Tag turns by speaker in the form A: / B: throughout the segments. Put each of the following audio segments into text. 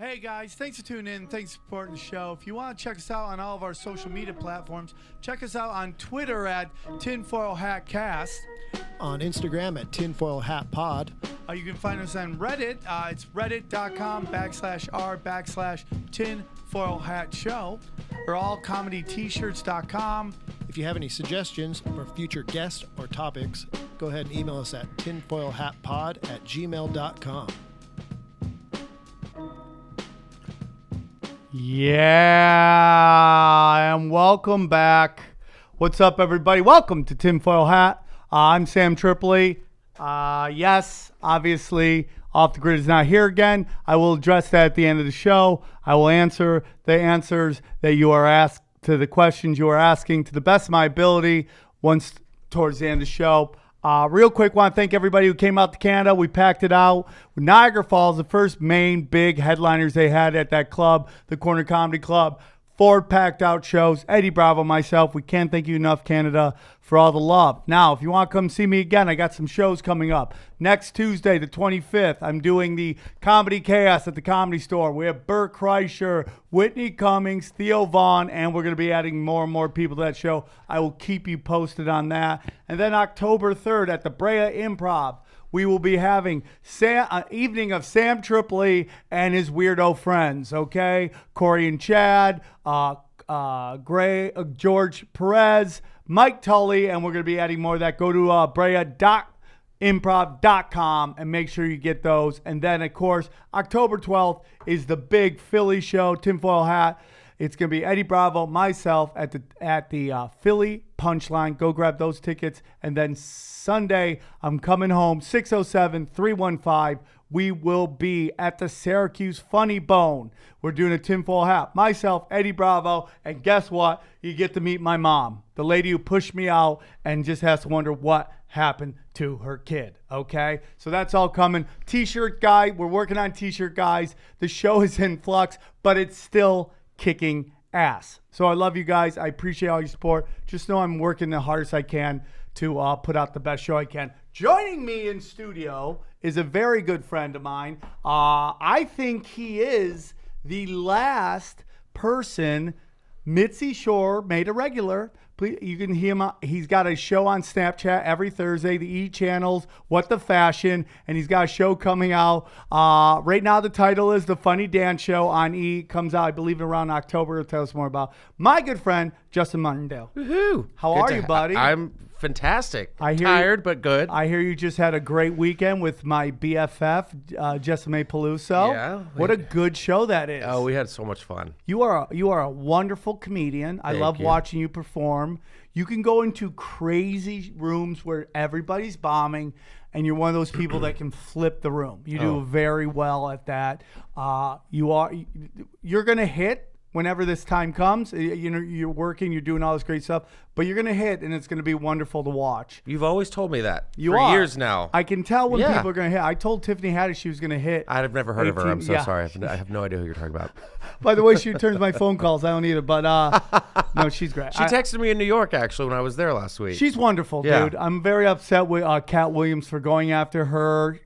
A: Hey guys, thanks for tuning in. Thanks for supporting the show. If you want to check us out on all of our social media platforms, check us out on Twitter at Tinfoil Hat Cast.
B: On Instagram at Tinfoil Hat Pod.
A: You can find us on Reddit. It's reddit.com/r/Tinfoil Hat Show. Or allcomedytshirts.com.
B: If you have any suggestions for future guests or topics, go ahead and email us at tinfoilhatpod@gmail.com.
A: Yeah, and welcome back. What's up, everybody? Welcome to Tinfoil Hat. I'm Sam Tripoli. Yes, obviously, Off the Grid is not here again. I will address that at the end of the show. I will answer the answers that you are asked to the questions you are asking to the best of my ability once towards the end of the show. Real quick, want to thank everybody who came out to Canada. We packed it out. Niagara Falls, the first main big headliners they had at that club, the Corner Comedy Club. 4 packed out shows. Eddie Bravo, myself. We can't thank you enough, Canada, for all the love. Now, if you want to come see me again, I got some shows coming up. Next Tuesday, the 25th, I'm doing the Comedy Chaos at the Comedy Store. We have Bert Kreischer, Whitney Cummings, Theo Vaughn, and we're going to be adding more and more people to that show. I will keep you posted on that. And then October 3rd at the Brea Improv, we will be having an evening of Sam Tripoli and his weirdo friends, okay? Corey and Chad, George Perez, Mike Tully, and we're going to be adding more of that. Go to brea.improv.com and make sure you get those. And then, of course, October 12th is the big Philly show, Tinfoil Hat. It's going to be Eddie Bravo, myself at the Philly Punchline. Go grab those tickets. And then Sunday, I'm coming home, 607-315. We will be at the Syracuse Funny Bone. We're doing a Tinfoil Hat. Myself, Eddie Bravo, and guess what? You get to meet my mom, the lady who pushed me out and just has to wonder what happened to her kid, okay? So that's all coming. T-shirt guy, we're working on T-shirt guys. The show is in flux, but it's still kicking ass. So I love you guys. I appreciate all your support. Just know I'm working the hardest I can to put out the best show I can. Joining me in studio is a very good friend of mine. I think he is the last person Mitzi Shore made a regular. Please, you can hear him. He's got a show on Snapchat every Thursday, the E! Channels, What the Fashion, and he's got a show coming out. Right now, the title is The Funny Dance Show on E! Comes out, I believe, around October. He'll tell us more about my good friend, Justin Martindale.
C: Woohoo!
A: How are you, buddy?
C: I'm fantastic. Tired, but good.
A: I hear you just had a great weekend with my BFF, Cuckapolooza.
C: Yeah.
A: What a good show that is.
C: Oh, we had so much fun.
A: You are a wonderful comedian. I love watching you perform. You can go into crazy rooms where everybody's bombing, and you're one of those people that can flip the room. You do very well at that. You're gonna hit whenever this time comes. You know, you're working, you're doing all this great stuff, but you're gonna hit, and it's gonna be wonderful to watch.
C: You've always told me that
A: for
C: years now.
A: I can tell when people are gonna hit. I told Tiffany Haddish she was gonna hit.
C: I've never heard of her. I'm so sorry. I have no idea who you're talking about.
A: By the way, she returns my phone calls. I don't need it, but no, she's great.
C: She texted me in New York actually when I was there last week.
A: She's wonderful, dude. I'm very upset with Cat Williams for going after her.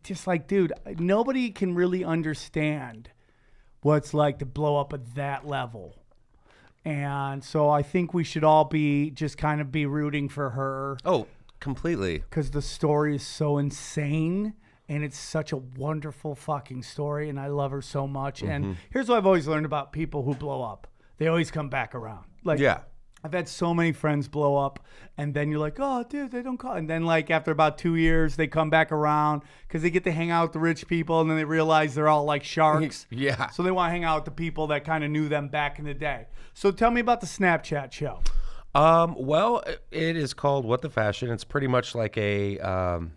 A: Just like, dude, nobody can really understand what it's like to blow up at that level. And so I think we should all be rooting for her.
C: Oh, completely.
A: Because the story is so insane, and it's such a wonderful fucking story, and I love her so much. Mm-hmm. And here's what I've always learned about people who blow up. They always come back around. I've had so many friends blow up, and then you're like, oh, dude, they don't call. And then, like, after about 2 years, they come back around because they get to hang out with the rich people, and then they realize they're all like sharks.
C: Yeah.
A: So they want to hang out with the people that kind of knew them back in the day. So tell me about the Snapchat show.
C: Well, it is called What the Fashion. It's pretty much like a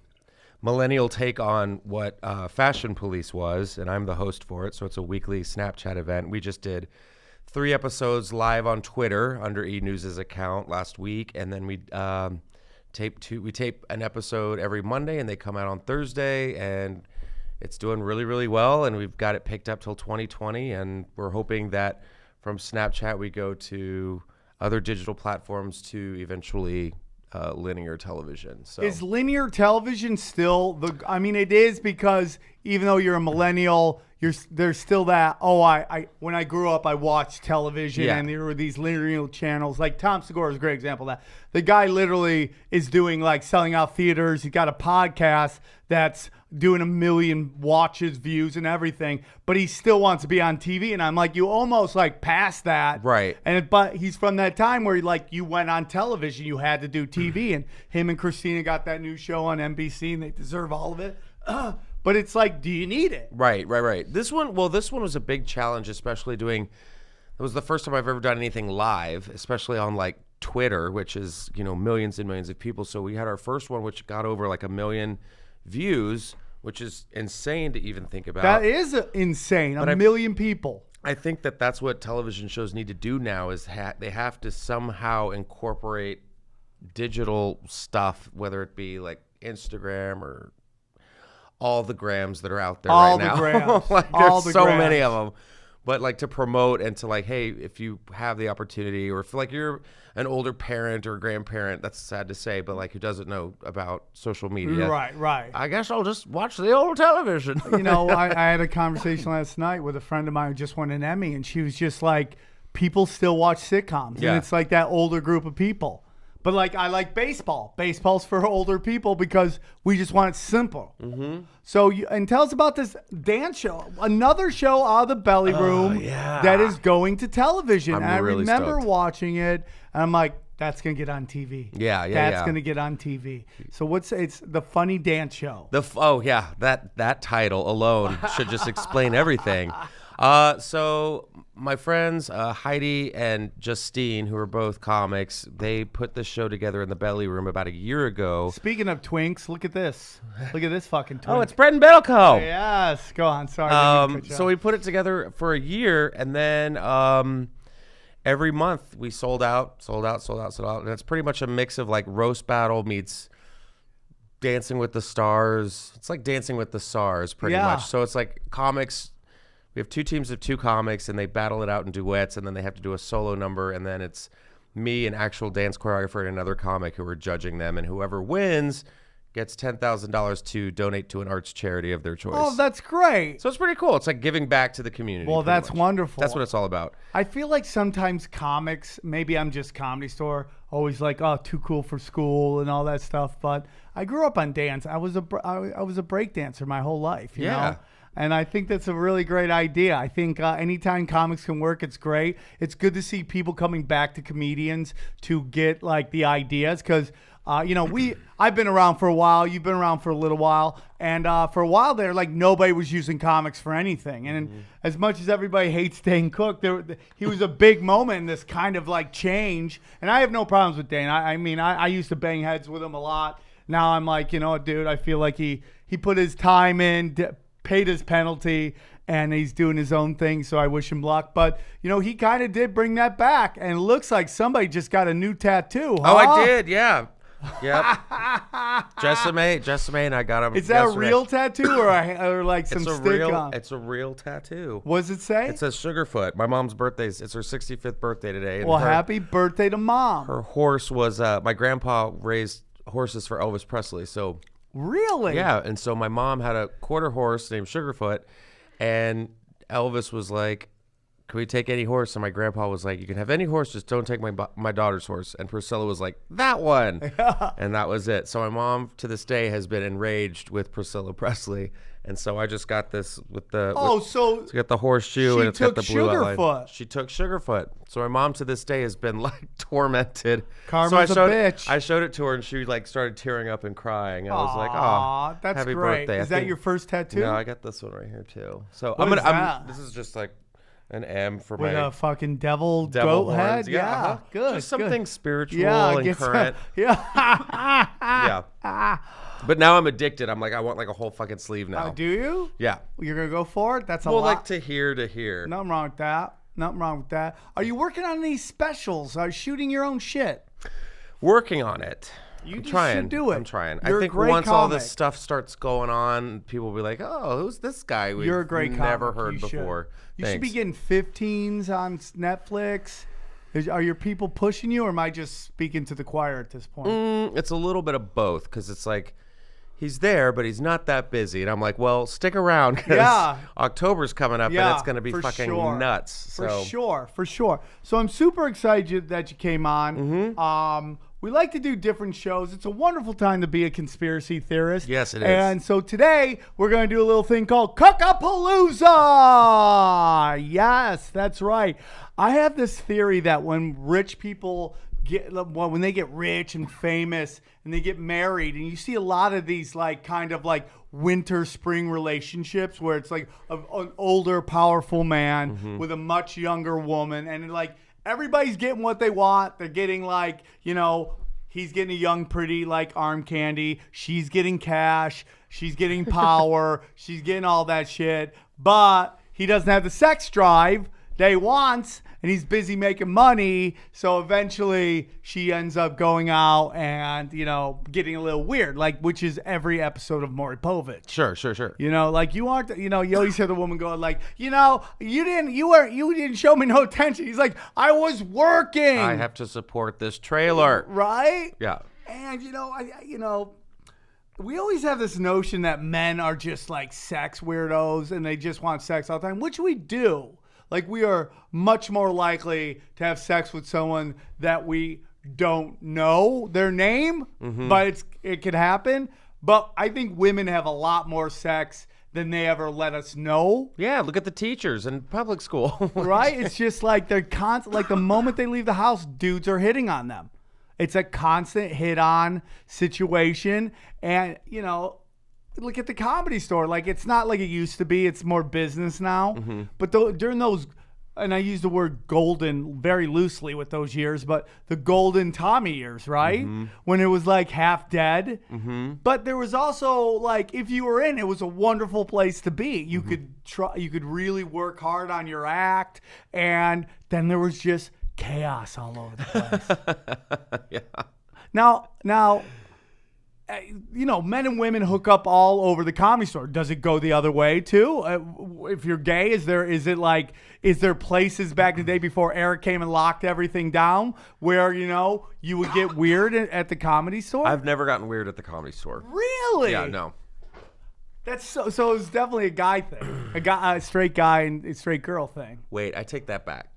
C: millennial take on what Fashion Police was, and I'm the host for it. So it's a weekly Snapchat event. We just did 3 episodes live on Twitter under E! News' account last week, and then we tape an episode every Monday, and they come out on Thursday, and it's doing really, really well, and we've got it picked up till 2020, and we're hoping that from Snapchat we go to other digital platforms to eventually linear television. So
A: Is linear television still the? I mean, it is, because even though you're a millennial, there's still that. Oh, I when I grew up, I watched television,
C: Yeah.
A: and there were these linear channels. Like Tom Segura is a great example of that. The guy literally is doing like selling out theaters. He's got a podcast that's doing 1 million watches, views, and everything, but he still wants to be on TV. And I'm like, you almost like past that,
C: Right.
A: But he's from that time where like you went on television, you had to do TV, and him and Christina got that new show on NBC, and they deserve all of it. But it's like, do you need it?
C: Right. This one was a big challenge, especially it was the first time I've ever done anything live, especially on like Twitter, which is, millions and millions of people. So we had our first one, which got over like 1 million views, which is insane to even think about.
A: That is insane. A million people.
C: I think that's what television shows need to do now is they have to somehow incorporate digital stuff, whether it be like Instagram or all the grams that are out there
A: All
C: right
A: the
C: now.
A: grams.
C: Like,
A: All
C: there's
A: the
C: so
A: grams.
C: many of them. But like to promote and to like, hey, if you have the opportunity, or if like you're an older parent or grandparent, that's sad to say, but like who doesn't know about social media.
A: Right.
C: I guess I'll just watch the old television.
A: I had a conversation last night with a friend of mine who just won an Emmy, and she was just like, people still watch sitcoms.
C: Yeah.
A: And it's like that older group of people. But like, I like baseball. Baseball's for older people because we just want it simple. Mm-hmm. So, and tell us about this dance show. Another show out of the belly room that is going to television.
C: I'm
A: And I
C: really
A: remember
C: stoked.
A: watching it, and I'm like, that's going to get on TV. That's going to get on TV. So it's the funny dance show.
C: That title alone should just explain everything. So my friends Heidi and Justine, who are both comics, they put this show together in the belly room about a year ago.
A: Speaking of twinks, look at this. Look at this fucking twink.
C: Oh, it's Bread and Belco.
A: Yes. Go on. Sorry.
C: So we put it together for a year, and then every month we sold out. And it's pretty much a mix of like roast battle meets Dancing with the Stars. It's like Dancing with the Stars pretty much. So it's like comics. We have 2 teams of 2 comics, and they battle it out in duets, and then they have to do a solo number, and then it's me, an actual dance choreographer, and another comic who are judging them, and whoever wins gets $10,000 to donate to an arts charity of their choice.
A: Oh, that's great.
C: So it's pretty cool. It's like giving back to the community.
A: Well, that's
C: much.
A: wonderful.
C: That's what it's all about.
A: I feel like sometimes comics, maybe I'm just Comedy Store, always like, oh, too cool for school and all that stuff. But I grew up on dance. I was a break dancer my whole life, you know? And I think that's a really great idea. I think anytime comics can work, it's great. It's good to see people coming back to comedians to get like the ideas, because I've been around for a while. You've been around for a little while, and for a while there, like nobody was using comics for anything. And as much as everybody hates Dane Cook, he was a big moment in this kind of like change. And I have no problems with Dane. I mean, I used to bang heads with him a lot. Now I'm like, dude, I feel like he put his time in, paid his penalty, and he's doing his own thing, so I wish him luck. But, he kind of did bring that back, and it looks like somebody just got a new tattoo, huh?
C: Oh, I did, yeah. Yep. Jessame, and I got him.
A: Is that a real tattoo or like some stick on?
C: It's a real tattoo.
A: What does it say?
C: It says Sugarfoot. My mom's birthday. It's her 65th birthday today. And
A: happy birthday to Mom.
C: Her horse was, my grandpa raised horses for Elvis Presley, so...
A: Really?
C: Yeah, and so my mom had a quarter horse named Sugarfoot, and Elvis was like, can we take any horse? And my grandpa was like, you can have any horse, just don't take my daughter's horse. And Priscilla was like, that one. And that was it. So my mom, to this day, has been enraged with Priscilla Presley. And so I just got this with the... it's got the horseshoe, and it's got the blue outline. She took Sugarfoot. So my mom, to this day, has been like tormented.
A: Karma's a bitch.
C: I showed it to her, and she like started tearing up and crying. I was like, oh,
A: that's
C: happy
A: great.
C: birthday.
A: Is that your first tattoo?
C: No, I got this one right here, too. So this is just like an M for
A: with
C: my...
A: a fucking devil goat
C: horns.
A: head?
C: Yeah,
A: good.
C: Just something spiritual
A: and
C: current.
A: Yeah.
C: But now I'm addicted. I'm like, I want like a whole fucking sleeve now.
A: Do you?
C: Yeah.
A: You're going to go for it? That's a
C: well,
A: lot.
C: like to hear.
A: Nothing wrong with that. Nothing wrong with that. Are you working on any specials? Are you shooting your own shit?
C: Working on it.
A: You
C: I'm
A: just
C: trying.
A: should do it.
C: I'm trying.
A: You're
C: I think
A: a great
C: once all
A: comic.
C: this stuff starts going on, people will be like, oh, who's this guy we've
A: You're a great
C: never
A: comic.
C: heard before?
A: You should be getting 15s on Netflix. Are your people pushing you, or am I just speaking to the choir at this point?
C: It's a little bit of both, because it's like he's there, but he's not that busy. And I'm like, well, stick around, because October's coming up, and it's going to be fucking nuts.
A: For sure. So I'm super excited that you came on. We like to do different shows. It's a wonderful time to be a conspiracy theorist.
C: Yes, it is.
A: And so today we're going to do a little thing called Cuckapolooza. Yes, that's right. I have this theory that when rich people when they get rich and famous and they get married, and you see a lot of these like kind of like winter spring relationships where it's like an older powerful man with a much younger woman, and like everybody's getting what they want. They're getting like, he's getting a young pretty like arm candy, she's getting cash, she's getting power, she's getting all that shit, but he doesn't have the sex drive that he wants, and he's busy making money. So eventually she ends up going out and, getting a little weird, like, which is every episode of Maury Povich.
C: Sure.
A: Like you aren't, you always hear the woman going like, you didn't show me no attention. He's like, I was working.
C: I have to support this trailer.
A: Right?
C: Yeah.
A: And, we always have this notion that men are just like sex weirdos and they just want sex all the time, which we do. Like, we are much more likely to have sex with someone that we don't know their name, but it could happen. But I think women have a lot more sex than they ever let us know.
C: Yeah, look at the teachers in public school.
A: Right? It's just like they're constant. Like, the moment they leave the house, dudes are hitting on them. It's a constant hit-on situation. And, look at the Comedy Store. Like, it's not like it used to be. It's more business now. But during those, and I use the word golden very loosely with those years, but the golden Tommy years, right? When it was like half dead. But there was also like, if you were in, it was a wonderful place to be. You could try, you could really work hard on your act, and then there was just chaos all over the place.
C: Yeah.
A: Now, men and women hook up all over the Comedy Store. Does it go the other way too? If you're gay, is there places back in the day before Eric came and locked everything down where, you would get weird at the Comedy Store?
C: I've never gotten weird at the Comedy Store.
A: Really?
C: Yeah, no.
A: That's so it's definitely a guy thing. A straight guy and a straight girl thing.
C: Wait, I take that back.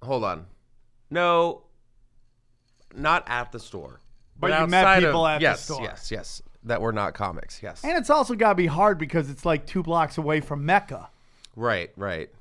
C: Hold on. No, not at the store.
A: But you met people at
C: the
A: store.
C: Yes. That were not comics, yes.
A: And it's also got to be hard because it's like 2 blocks away from Mecca.
C: Right.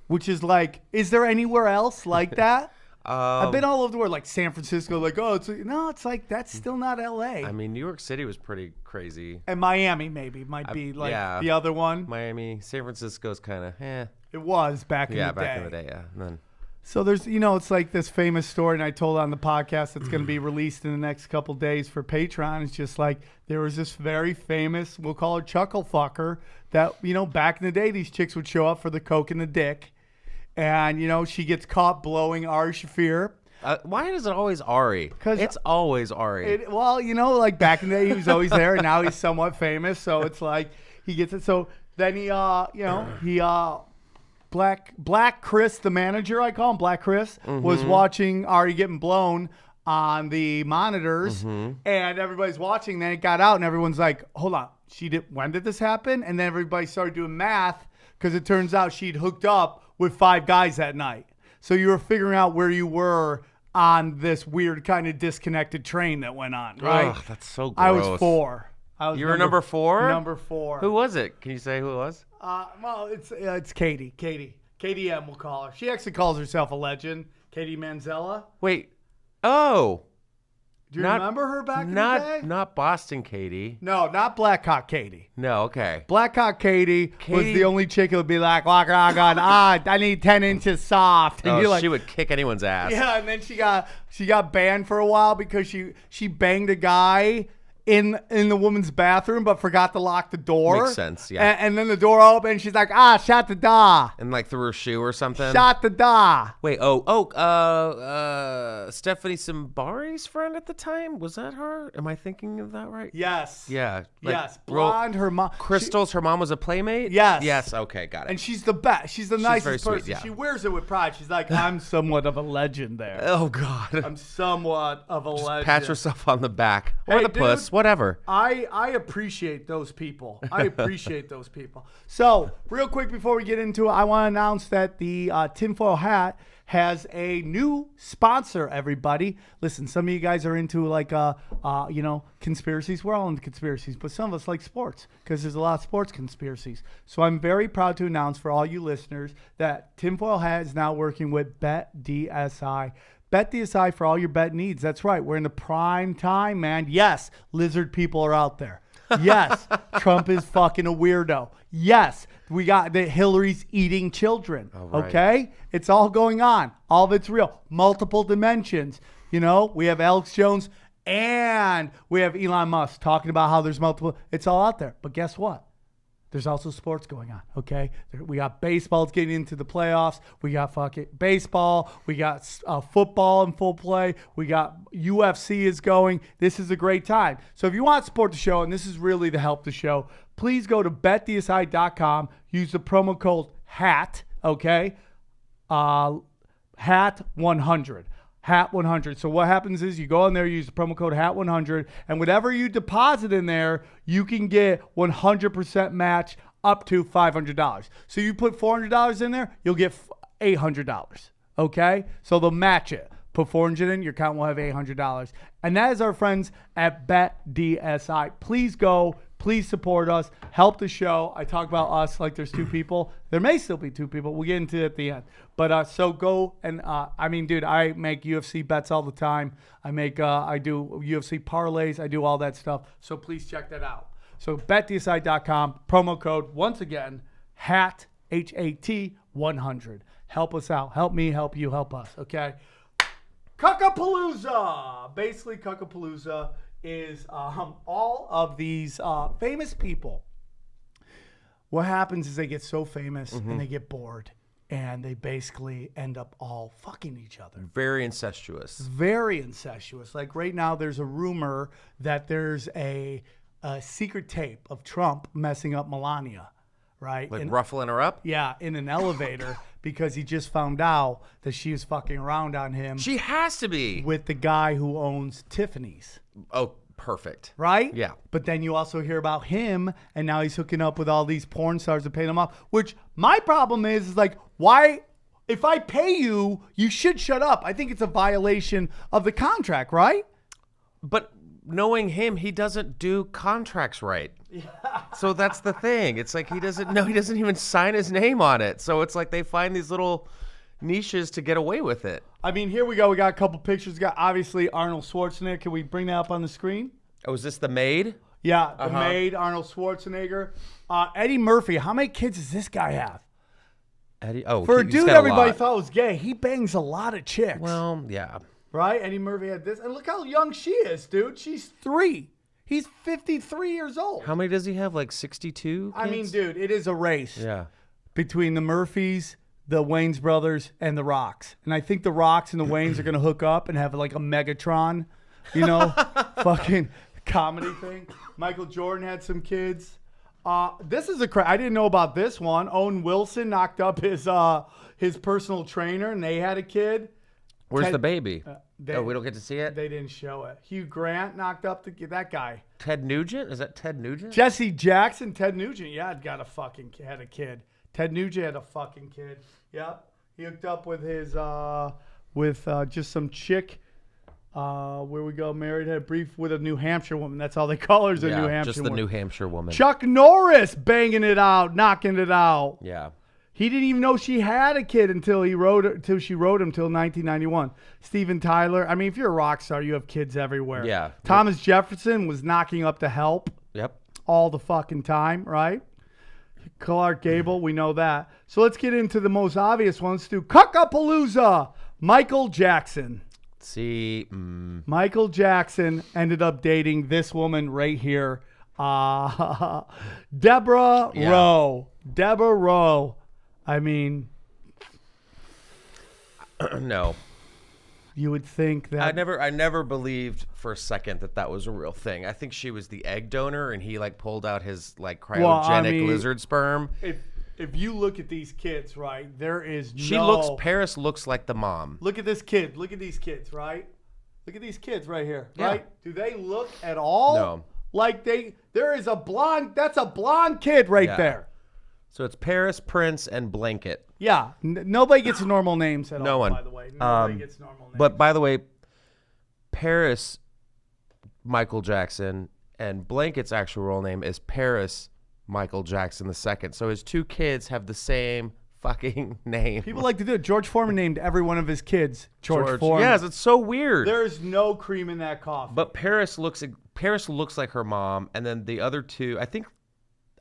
A: Which is like, is there anywhere else like that? I've been all over the world, like San Francisco, like, it's like, that's still not L.A.
C: I mean, New York City was pretty crazy.
A: And Miami maybe might be like the other one.
C: Miami, San Francisco's kind of,
A: It was back in the day.
C: Yeah, back in the day, yeah. And then...
A: So there's, it's like this famous story, and I told on the podcast that's going to be released in the next couple days for Patreon. It's just like there was this very famous, we'll call her chuckle fucker, that, back in the day, these chicks would show up for the coke and the dick. And, she gets caught blowing Ari Shaffir.
C: Why is it always Ari? Because it's always Ari.
A: Like back in the day, he was always there, and now he's somewhat famous. So it's like he gets it. So then he Black Chris, the manager, I call him Black Chris, was watching Ari getting blown on the monitors, and everybody's watching. Then it got out, and everyone's like, "Hold on, when did this happen?" And then everybody started doing math because it turns out she'd hooked up with 5 guys that night. So you were figuring out where you were on this weird kind of disconnected train that went on, right?
C: Ugh, that's so gross.
A: I was 4.
C: You were number 4?
A: Number 4.
C: Who was it? Can you say who it was?
A: Well, it's Katie. Katie M, we'll call her. She actually calls herself a legend. Katie Manzella.
C: Wait. Oh.
A: Do you remember her back in the day?
C: Not Boston Katie.
A: No, not Blackhawk Katie.
C: No, okay.
A: Blackhawk Katie was the only chick who would be like, I need 10 inches soft. And you're like,
C: she would kick anyone's ass.
A: Yeah, and then she got banned for a while because she banged a guy in the woman's bathroom, but forgot to lock the door.
C: Makes sense, yeah.
A: And then the door opened, and she's like, shot the da.
C: And like threw her shoe or something.
A: Shot the da.
C: Wait, Stephanie Simbari's friend at the time? Was that her? Am I thinking of that right?
A: Yes.
C: Yeah.
A: Yes. Blonde, her mom.
C: Crystal's, her mom was a playmate?
A: Yes.
C: Yes, okay, got it.
A: And she's the best. She's the nicest
C: very
A: person.
C: sweet, yeah.
A: She wears it with pride. She's like, I'm somewhat of a legend there.
C: Oh, God.
A: I'm somewhat of a legend.
C: Pat yourself on the back. Or
A: Hey,
C: the puss,
A: dude,
C: whatever.
A: I appreciate those people. I appreciate those people. So, real quick before we get into it, I want to announce that the tinfoil hat has a new sponsor, everybody. Listen, some of you guys are into like, conspiracies. We're all into conspiracies, but some of us like sports because there's a lot of sports conspiracies. So I'm very proud to announce for all you listeners that tinfoil hat is now working with BetDSI. BetDSI for all your bet needs. That's right. We're in the prime time, man. Yes, lizard people are out there. Yes, Trump is fucking a weirdo. Yes, we got that Hillary's eating children.
C: Right.
A: Okay? It's all going on. All of it's real. Multiple dimensions. You know, we have Alex Jones and we have Elon Musk talking about how there's multiple. It's all out there. But guess what? There's also sports going on, okay? We got baseball getting into the playoffs. We got fucking baseball. We got football in full play. We got UFC is going. This is a great time. So if you want to support the show, and this is really to help the show, please go to betdsi.com. Use the promo code HAT, okay? HAT100. HAT100. So what happens is you go in there, use the promo code HAT100, and whatever you deposit in there, you can get 100% match up to $500. So you put $400 in there, you'll get $800. Okay? So they'll match it. Put $400 in, your account will have $800. And that is our friends at BetDSI. Please go. Please support us. Help the show. I talk about us like there's two people. There may still be two people. We'll get into it at the end. But so go and dude, I make UFC bets all the time. I do UFC parlays. I do all that stuff. So please check that out. So betdsi.com, promo code, once again, HAT, HAT 100. Help us out. Help me, help you, help us. Okay? Cuckapolooza. Basically, Cuckapolooza is all of these famous people. What happens is they get so famous and they get bored and they basically end up all fucking each other.
C: Very incestuous.
A: Very incestuous. Like right now there's a rumor that there's a secret tape of Trump messing up Melania, right?
C: Like ruffling her up?
A: Yeah, in an elevator because he just found out that she was fucking around on him.
C: She has to be.
A: With the guy who owns Tiffany's.
C: Oh, perfect.
A: Right?
C: Yeah.
A: But then you also hear about him, and now he's hooking up with all these porn stars to pay them off, which my problem is like, why, if I pay you, you should shut up. I think it's a violation of the contract, right?
C: But knowing him, he doesn't do contracts right. Yeah. So that's the thing. It's like he doesn't even sign his name on it. So it's like they find these little niches to get away with it.
A: I mean, here we go. We got a couple pictures. We got obviously Arnold Schwarzenegger. Can we bring that up on the screen?
C: Oh, is this the maid?
A: Yeah, the maid, Arnold Schwarzenegger. Eddie Murphy. How many kids does this guy have?
C: Eddie. Oh,
A: for a
C: he's
A: dude
C: got
A: everybody
C: lot.
A: thought was gay, he bangs a lot of chicks.
C: Well, yeah.
A: Right? Eddie Murphy had this. And look how young she is, dude. She's 3. He's 53 years old.
C: How many does he have? Like 62 kids?
A: I mean, dude, it is a race.
C: Yeah.
A: Between the Murphys, the Wayans brothers, and the Rocks. And I think the Rocks and the Wayans are going to hook up and have like a Megatron, fucking comedy thing. Michael Jordan had some kids. This is I didn't know about this one. Owen Wilson knocked up his personal trainer, and they had a kid.
C: Where's the baby?
A: We
C: don't get to see it?
A: They didn't show it. Hugh Grant knocked up that guy.
C: Ted Nugent? Is that Ted Nugent?
A: Jesse Jackson, Ted Nugent. Yeah, had a kid. Ted Nugent had a fucking kid. Yep. He hooked up with his just some chick. Where we go, married, had a brief with a New Hampshire woman. That's all they call her, is a New Hampshire
C: just the
A: woman.
C: New Hampshire woman.
A: Chuck Norris banging it out, knocking it out.
C: Yeah.
A: He didn't even know she had a kid until she wrote him till 1991. Steven Tyler. I mean, if you're a rock star, you have kids everywhere.
C: Yeah.
A: Thomas Jefferson was knocking up the help.
C: Yep.
A: All the fucking time, right? Clark Gable, we know that. So let's get into the most obvious one. Let's do Cuckapolooza. Michael Jackson.
C: See,
A: Michael Jackson ended up dating this woman right here, Deborah Rowe. Deborah Rowe. I mean,
C: no.
A: you would think that
C: I never believed for a second that was a real thing. I think she was the egg donor, and he like pulled out his like cryogenic lizard sperm.
A: If you look at these kids, right, there is
C: Paris looks like the mom.
A: Look at this kid. Look at these kids, right? Look at these kids right here,
C: Yeah.
A: right? Do they look at all
C: No.
A: like there is a blonde, that's a blonde kid right there.
C: So it's Paris, Prince, and Blanket.
A: Yeah. Nobody gets normal names at all,
C: one.
A: by the way. Nobody gets normal names.
C: But by the way, Paris, Michael Jackson, and Blanket's actual real name is Paris Michael Jackson II. So his two kids have the same fucking name.
A: People like to do it. George Foreman named every one of his kids George Foreman.
C: Yes, it's so weird.
A: There's no cream in that coffee.
C: But Paris looks like her mom, and then the other two, I think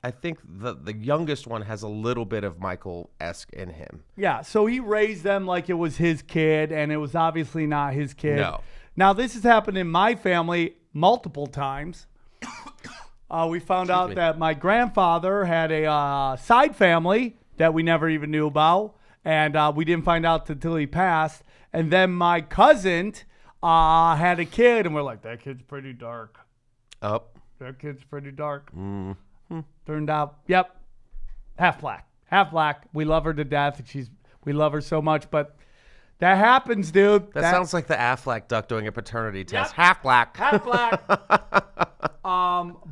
C: the youngest one has a little bit of Michael-esque in him.
A: Yeah, so he raised them like it was his kid, and it was obviously not his kid.
C: No.
A: Now, this has happened in my family multiple times. We found out that my grandfather had a side family that we never even knew about, and we didn't find out until he passed. And then my cousin had a kid, and we're like, that kid's pretty dark.
C: Oh.
A: That kid's pretty dark.
C: Mm-hmm.
A: Turned out, yep, half black. Half black. We love her to death. We love her so much, but that happens, dude.
C: That sounds like the Affleck duck doing a paternity test.
A: Yep.
C: Half black.
A: Half black.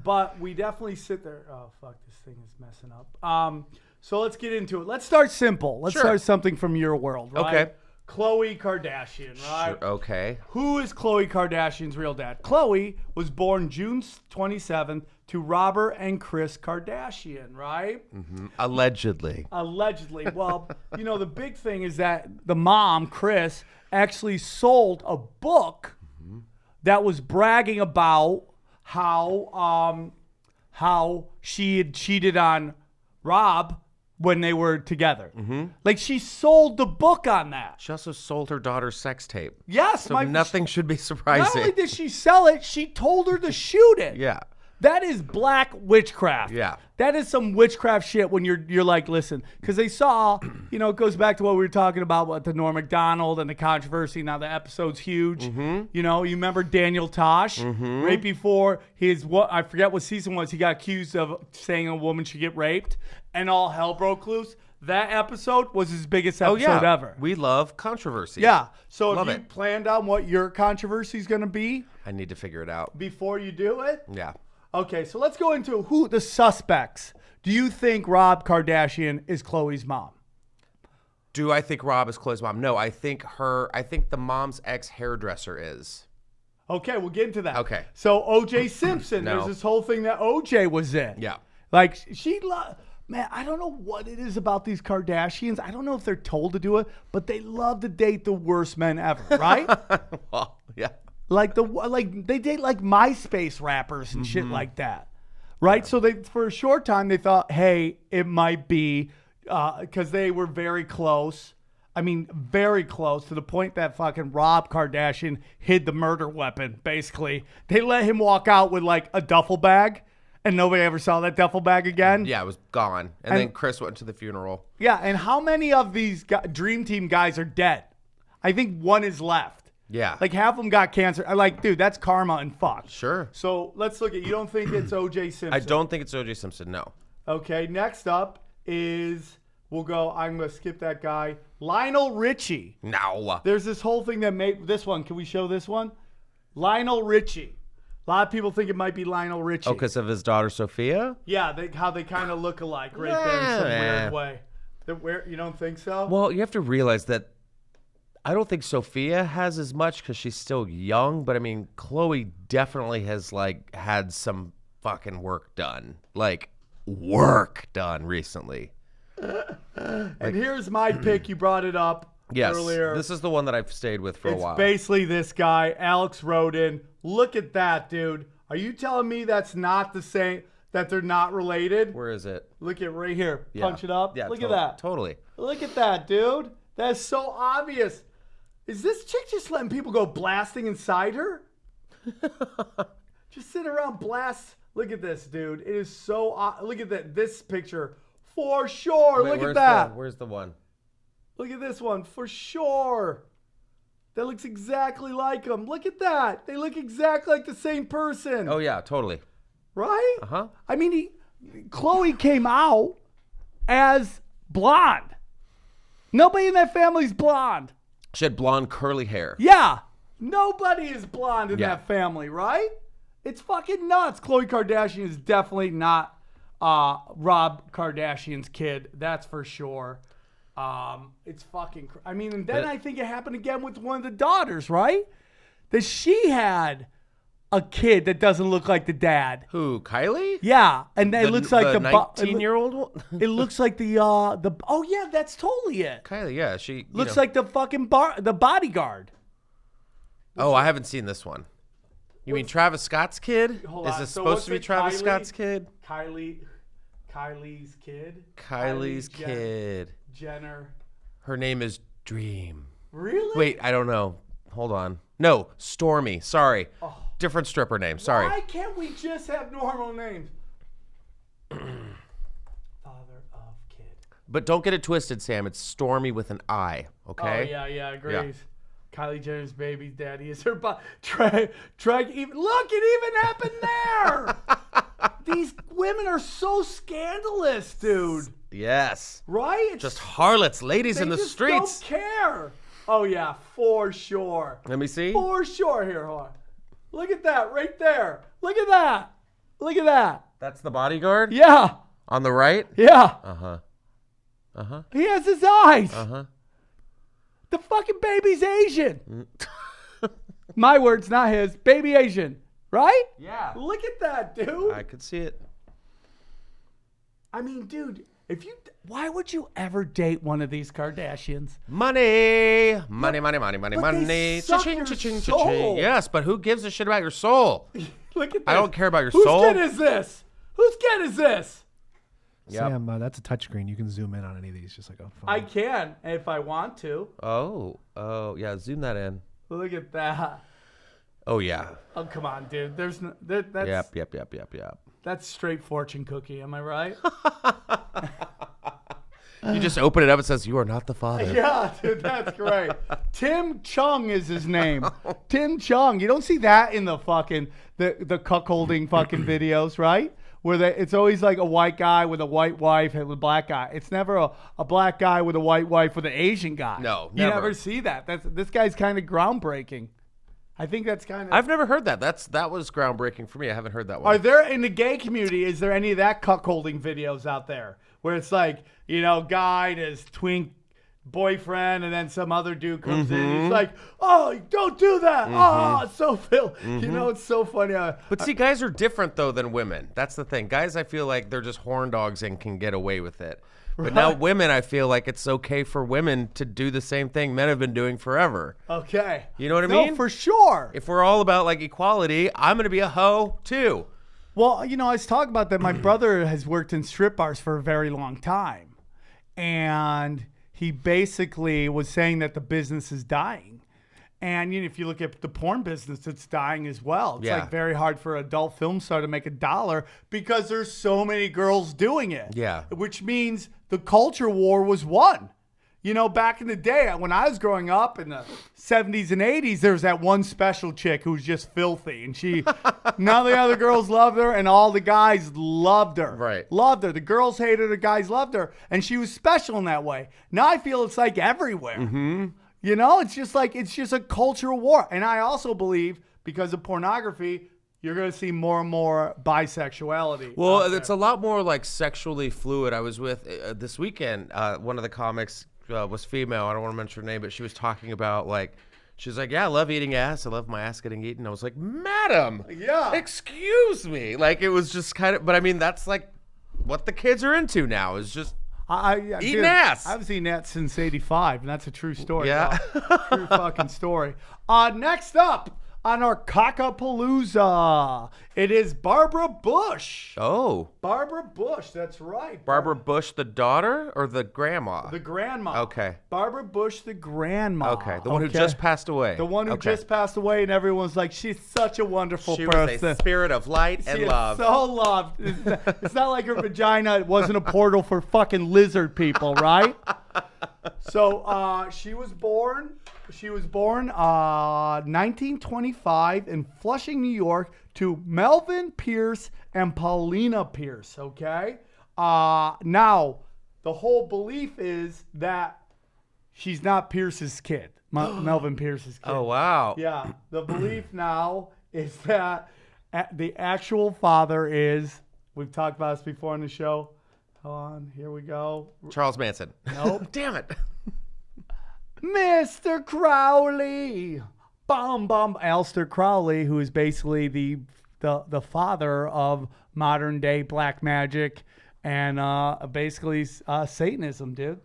A: But we definitely sit there. Oh, fuck, this thing is messing up. So let's get into it. Let's start simple. Let's start something from your world, right?
C: Okay.
A: Khloe Kardashian, right?
C: Sure, okay.
A: Who is Khloe Kardashian's real dad? Khloe was born June 27th to Robert and Kris Kardashian, right?
C: Mm-hmm. Allegedly.
A: Allegedly. Well, the big thing is that the mom, Kris, actually sold a book that was bragging about how she had cheated on Rob when they were together. Mm-hmm. Like, she sold the book on that.
C: She also sold her daughter's sex tape.
A: Yes.
C: So nothing should be surprising.
A: Not only did she sell it, she told her to shoot it.
C: Yeah.
A: That is black witchcraft.
C: Yeah.
A: That is some witchcraft shit when you're like, listen, because they saw, it goes back to what we were talking about with the Norm Macdonald and the controversy. Now the episode's huge. Mm-hmm. You remember Daniel Tosh right before I forget what season was, he got accused of saying a woman should get raped and all hell broke loose. That episode was his biggest episode ever.
C: We love controversy.
A: Yeah. So if you planned on what your controversy is going to be,
C: I need to figure it out
A: before you do it.
C: Yeah.
A: Okay, so let's go into who the suspects. Do you think Rob Kardashian is Khloe's mom?
C: Do I think Rob is Khloe's mom? No, I think the mom's ex-hairdresser is.
A: Okay, we'll get into that.
C: Okay.
A: So O.J. Simpson,
C: No.
A: there's this whole thing that O.J. was in.
C: Yeah.
A: Like, man, I don't know what it is about these Kardashians. I don't know if they're told to do it, but they love to date the worst men ever, right?
C: Well, yeah.
A: Like they date like MySpace rappers and shit like that, right? Yeah. So for a short time they thought, hey, it might be because they were very close. I mean, very close to the point that fucking Rob Kardashian hid the murder weapon. Basically, they let him walk out with like a duffel bag, and nobody ever saw that duffel bag again.
C: Yeah, it was gone. And then Kris went to the funeral.
A: Yeah, and how many of these Dream Team guys are dead? I think one is left.
C: Yeah.
A: Like half of them got cancer. I'm like, dude, that's karma and fuck.
C: Sure.
A: So let's look at, you don't think it's O.J. Simpson?
C: I don't think it's O.J. Simpson, no.
A: Okay, next up is, I'm going to skip that guy, Lionel Richie.
C: No.
A: There's this whole thing that made, this one, can we show this one? Lionel Richie. A lot of people think it might be Lionel Richie.
C: Oh, because of his daughter, Sophia?
A: Yeah, how they kind of look alike right there in some weird way. You don't think so?
C: Well, you have to realize that I don't think Sophia has as much because she's still young, but I mean, Khloe definitely has like had some fucking work done recently.
A: And here's my pick. You brought it up earlier.
C: This is the one that I've stayed with for a while.
A: It's basically this guy, Alex Rodin. Look at that, dude. Are you telling me that's not the same, that they're not related?
C: Where is it?
A: Look at right here. Punch it up.
C: Yeah,
A: Look at that.
C: Totally.
A: Look at that, dude. That's so obvious. Is this chick just letting people go blasting inside her? Just sit around blast. Look at this, dude. It is so look at that. This picture for sure. Look at that.
C: Where's the one?
A: Look at this one for sure. That looks exactly like them. Look at that. They look exactly like the same person.
C: Oh yeah, totally.
A: Right?
C: Uh-huh.
A: I mean, Chloe came out as blonde. Nobody in that family's blonde.
C: She had blonde curly hair.
A: Yeah. Nobody is blonde in
C: Yeah.
A: that family, right? It's fucking nuts. Khloe Kardashian is definitely not Rob Kardashian's kid. That's for sure. It's fucking. I mean, and then I think it happened again with one of the daughters, right? That she had a kid that doesn't look like the dad.
C: Who? Kylie?
A: Yeah, and it looks like the
C: 19-year-old one.
A: It looks like the. Oh yeah, that's totally it.
C: Kylie, yeah, she
A: Looks like the fucking the bodyguard.
C: Oh, I haven't seen this one. You mean Travis Scott's kid?
A: Hold
C: Is
A: on.
C: this
A: So
C: supposed
A: what's
C: to be
A: it,
C: Travis
A: Kylie?
C: Scott's kid?
A: Kylie's kid.
C: Kylie's kid.
A: Jenner.
C: Her name is Dream.
A: Really?
C: Wait, I don't know. Hold on. No, Stormy. Sorry. Different stripper name. Sorry.
A: Why can't we just have normal names? Father of kid.
C: But don't get it twisted, Sam. It's Stormy with an I, okay?
A: Oh yeah, agrees.
C: Yeah.
A: Kylie Jenner's baby's daddy is her look, it even happened there. These women are so scandalous, dude.
C: Yes.
A: Right? It's
C: Just harlots, ladies in the
A: just
C: streets.
A: Don't care. Oh yeah, for sure.
C: Let me see.
A: For sure. Here, hold on. Look at that right there. Look at that. Look at that.
C: That's the bodyguard?
A: Yeah.
C: On the right?
A: Yeah.
C: Uh-huh. Uh-huh.
A: He has his eyes.
C: Uh-huh.
A: The fucking baby's Asian. My words, not his. Baby Asian. Right?
C: Yeah.
A: Look at that, dude.
C: I could see it.
A: I mean, dude, why would you ever date one of these Kardashians?
C: Money. Money, money, money, money,
A: But they
C: money.
A: suck
C: Cha-ching,
A: your
C: cha-ching,
A: soul.
C: cha-ching. Yes, but who gives a shit about your soul?
A: Look at this.
C: I don't care about your
A: Whose
C: soul.
A: kid is this? Whose kid is this?
C: Yep.
B: Sam, that's a touchscreen. You can zoom in on any of these, just like a phone.
A: I can if I want to.
C: Oh, yeah, zoom that in.
A: Look at that.
C: Oh, yeah.
A: Oh, come on, dude. There's no, that's
C: Yep.
A: that's straight fortune cookie. Am I right?
C: You just open it up, it says, "You are not the father."
A: Yeah, dude, that's great. Tim Chung is his name. Tim Chung. You don't see that in the fucking the cuckolding fucking videos, right? Where it's always like a white guy with a white wife and a black guy. It's never a black guy with a white wife with an Asian guy.
C: No,
A: you
C: never.
A: never see that. This guy's kind of groundbreaking. I think that's kind of.
C: I've never heard that. That was groundbreaking for me. I haven't heard that one.
A: Are there in the gay community? Is there any of that cuckolding videos out there where it's like, guy and his twink boyfriend, and then some other dude comes in. He's like, "Oh, don't do that! Oh, it's so Phil." It's so funny.
C: But see, guys are different though than women. That's the thing. Guys, I feel like they're just horn dogs and can get away with it. But now women, I feel like it's okay for women to do the same thing men have been doing forever.
A: Okay.
C: You know what I
A: No,
C: mean?
A: for sure.
C: If we're all about like equality, I'm gonna be a hoe too.
A: Well, I was talking about that. My brother has worked in strip bars for a very long time, and he basically was saying that the business is dying. And if you look at the porn business, it's dying as well. It's like very hard for an adult film star to make $1 because there's so many girls doing it.
C: Yeah.
A: Which means the culture war was won. Back in the day when I was growing up in the 70s and 80s, there was that one special chick who was just filthy. And none of the other girls loved her and all the guys loved her.
C: Right.
A: Loved her. The girls hated her, the guys loved her. And she was special in that way. Now I feel it's like everywhere.
C: Mm-hmm.
A: It's just a cultural war. And I also believe because of pornography, you're going to see more and more bisexuality.
C: Well, it's a lot more like sexually fluid. I was with this weekend, one of the comics was female. I don't want to mention her name, but she was talking about she's like, "Yeah, I love eating ass. I love my ass getting eaten." I was like, "Madam,
A: Yeah.
C: excuse me." It was just kind of, but I mean, that's like what the kids are into now is just eating ass.
A: I've seen that since '85, and that's a true story.
C: Yeah.
A: True fucking story. Next up, on our Cuckapolooza. It is Barbara Bush.
C: Oh,
A: Barbara Bush, that's right.
C: Barbara Bush, the daughter or the grandma?
A: The grandma.
C: Okay.
A: Barbara Bush, the grandma.
C: Okay, the one who just passed away.
A: The one who just passed away, and everyone's like, she's such a wonderful
C: She
A: person.
C: was a spirit of light and
A: She is
C: love.
A: so loved. It's not like her vagina wasn't a portal for fucking lizard people, right? So she was born 1925 in Flushing, New York, to Melvin Pierce and Paulina Pierce. Okay. Now the whole belief is that she's not Pierce's kid, Melvin Pierce's kid.
C: Oh wow.
A: Yeah. The belief now is that the actual father is. We've talked about this before on the show. Hold on. Here we go.
C: Charles Manson.
A: Nope.
C: Damn it.
A: Mr. Crowley. Aleister Crowley, who is basically the father of modern day black magic and basically Satanism, dude.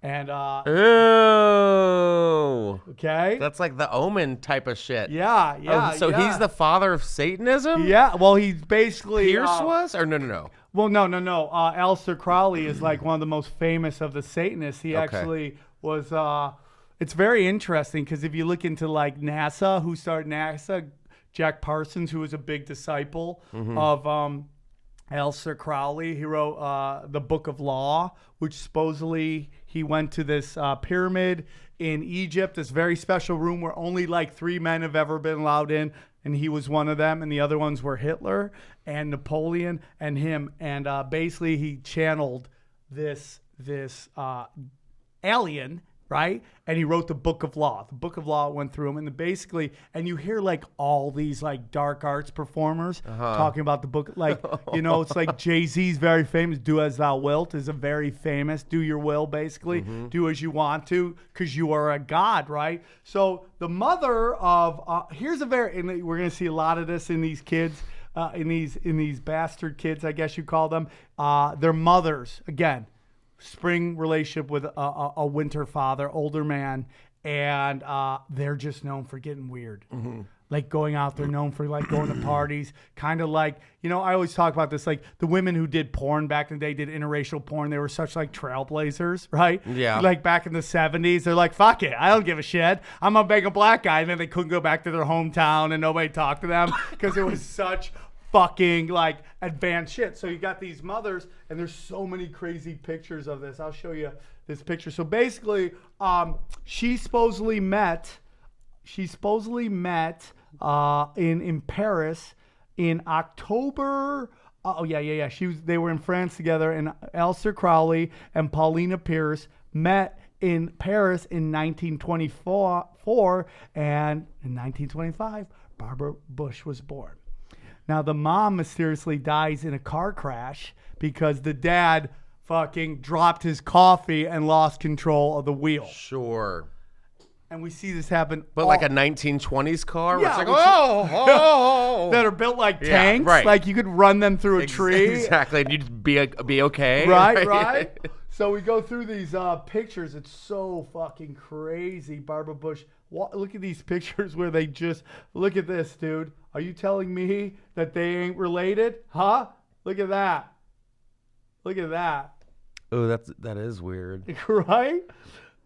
A: And
C: Ooh.
A: okay.
C: That's like the Omen type of shit.
A: Yeah.
C: So he's the father of Satanism?
A: Yeah. Well, he's basically
C: Pierce was? Or no.
A: Well, no. Aleister Crowley is like one of the most famous of the Satanists. He actually was. It's very interesting because if you look into like NASA, who started NASA, Jack Parsons, who was a big disciple of Aleister Crowley, he wrote the Book of Law, which supposedly he went to this pyramid in Egypt, this very special room where only like 3 men have ever been allowed in. And he was one of them, and the other ones were Hitler and Napoleon and him. And basically, he channeled this alien, right? And he wrote the Book of Law. The Book of Law went through him, and basically, and you hear like all these like dark arts performers talking about the book. Like, it's like Jay-Z's very famous. Do as thou wilt is a very famous. Do your will, basically. Do as you want to, because you are a god, right? So the mother of and we're gonna see a lot of this in these kids. In these bastard kids, I guess you call them. Their mothers, again, spring relationship with a winter father, older man, and they're just known for getting weird. Like going out, they're known for like going to parties, kind of like, I always talk about this, like the women who did porn back in the day, did interracial porn. They were such like trailblazers, right? Yeah. Like back in the 70s, they're like, fuck it, I don't give a shit. I'm gonna bang a black guy. And then they couldn't go back to their hometown and nobody talked to them because it was such fucking like advanced shit. So you got these mothers, and there's so many crazy pictures of this. I'll show you this picture. So basically, she supposedly met in Paris in October. They were in France together, and Aleister Crowley and Paulina Pierce met in Paris in 1924, and in 1925, Barbara Bush was born. Now, the mom mysteriously dies in a car crash because the dad fucking dropped his coffee and lost control of the wheel.
C: Sure.
A: And we see this happen.
C: But like a 1920s car?
A: Yeah.
C: Where it's like,
A: that are built like tanks.
C: Right.
A: Like you could run them through a tree.
C: Exactly. And you'd be okay.
A: Right. So we go through these pictures. It's so fucking crazy. Barbara Bush. Look at these pictures where they just, look at this, dude. Are you telling me that they ain't related? Huh? Look at that. Look at that.
C: Oh, that is weird.
A: Right?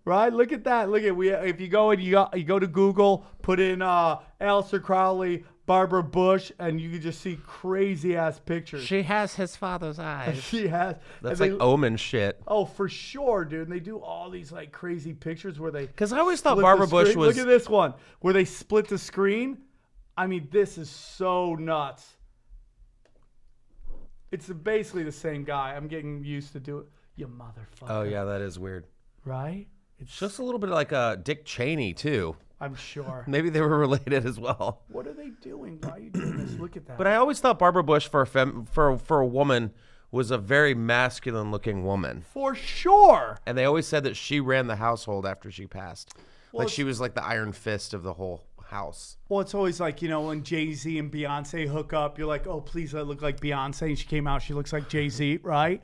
A: Look at that. If you go and you go to Google, put in Aleister Crowley, Barbara Bush, and you can just see crazy ass pictures.
C: She has his father's eyes.
A: She has.
C: That's like Omen shit.
A: Oh, for sure, dude. And they do all these like crazy pictures where they.
C: Because I always thought Barbara Bush was.
A: Look at this one where they split the screen. I mean, this is so nuts. It's basically the same guy. I'm getting used to do it. You motherfucker.
C: Oh yeah, that is weird.
A: Right?
C: It's just a little bit like Dick Cheney too.
A: I'm sure.
C: Maybe they were related as well.
A: What are they doing? Why are you doing this? Look at that.
C: But I always thought Barbara Bush for a woman was a very masculine looking woman.
A: For sure.
C: And they always said that she ran the household after she passed.
A: Well,
C: like she was like the iron fist of the whole house.
A: Well, it's always like, when Jay-Z and Beyonce hook up, you're like, oh, please let it look like Beyonce. And she came out, she looks like Jay-Z, right?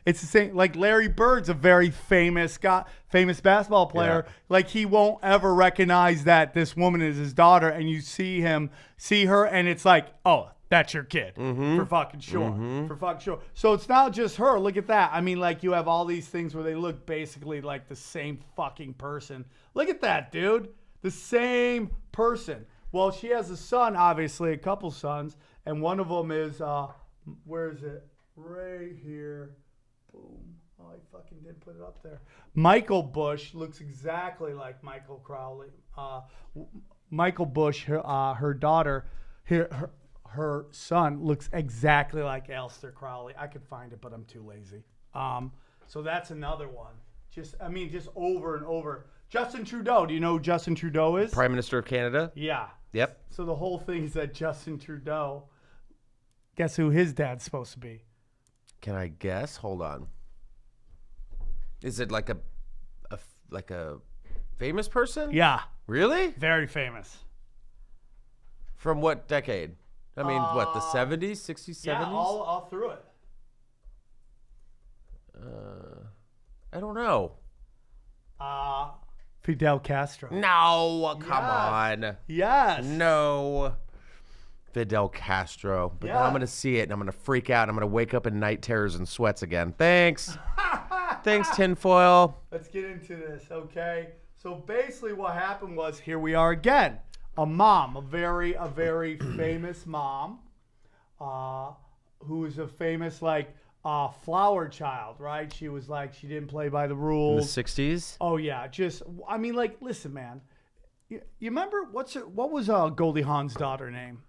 A: It's the same. Like Larry Bird's a very famous guy, famous basketball player.
C: Yeah.
A: Like he won't ever recognize that this woman is his daughter, and you see her, and it's like, oh, that's your kid for fucking sure, for fucking sure. So it's not just her. Look at that. I mean, like you have all these things where they look basically like the same fucking person. Look at that, dude. The same person. Well, she has a son, obviously, a couple sons, and one of them is, where is it? Right here. Boom. Oh, I fucking did put it up there. Michael Bush looks exactly like Michael Crowley. Michael Bush, her daughter, her son looks exactly like Aleister Crowley. I could find it, but I'm too lazy. So that's another one. Just over and over. Justin Trudeau. Do you know who Justin Trudeau is?
C: Prime Minister of Canada?
A: Yeah.
C: Yep.
A: So the whole thing is that Justin Trudeau, guess who his dad's supposed to be?
C: Can I guess? Hold on. Is it like a famous person?
A: Yeah.
C: Really?
A: Very famous.
C: From what decade? I mean, what, the 70s, 60s, 70s?
A: Yeah, all through it.
C: I don't know.
A: Fidel Castro.
C: No, come on.
A: Yes.
C: No. Fidel Castro. But now I'm going to see it, and I'm going to freak out. I'm going to wake up in night terrors and sweats again. Thanks. Thanks, tinfoil.
A: Let's get into this, okay? So basically what happened was, here we are again. A mom, a very famous mom, who is a famous, flower child, right? She was like, she didn't play by the
C: In
A: rules.
C: the 60s?
A: Oh, yeah. Listen, man. You remember, what was Goldie Hawn's daughter name?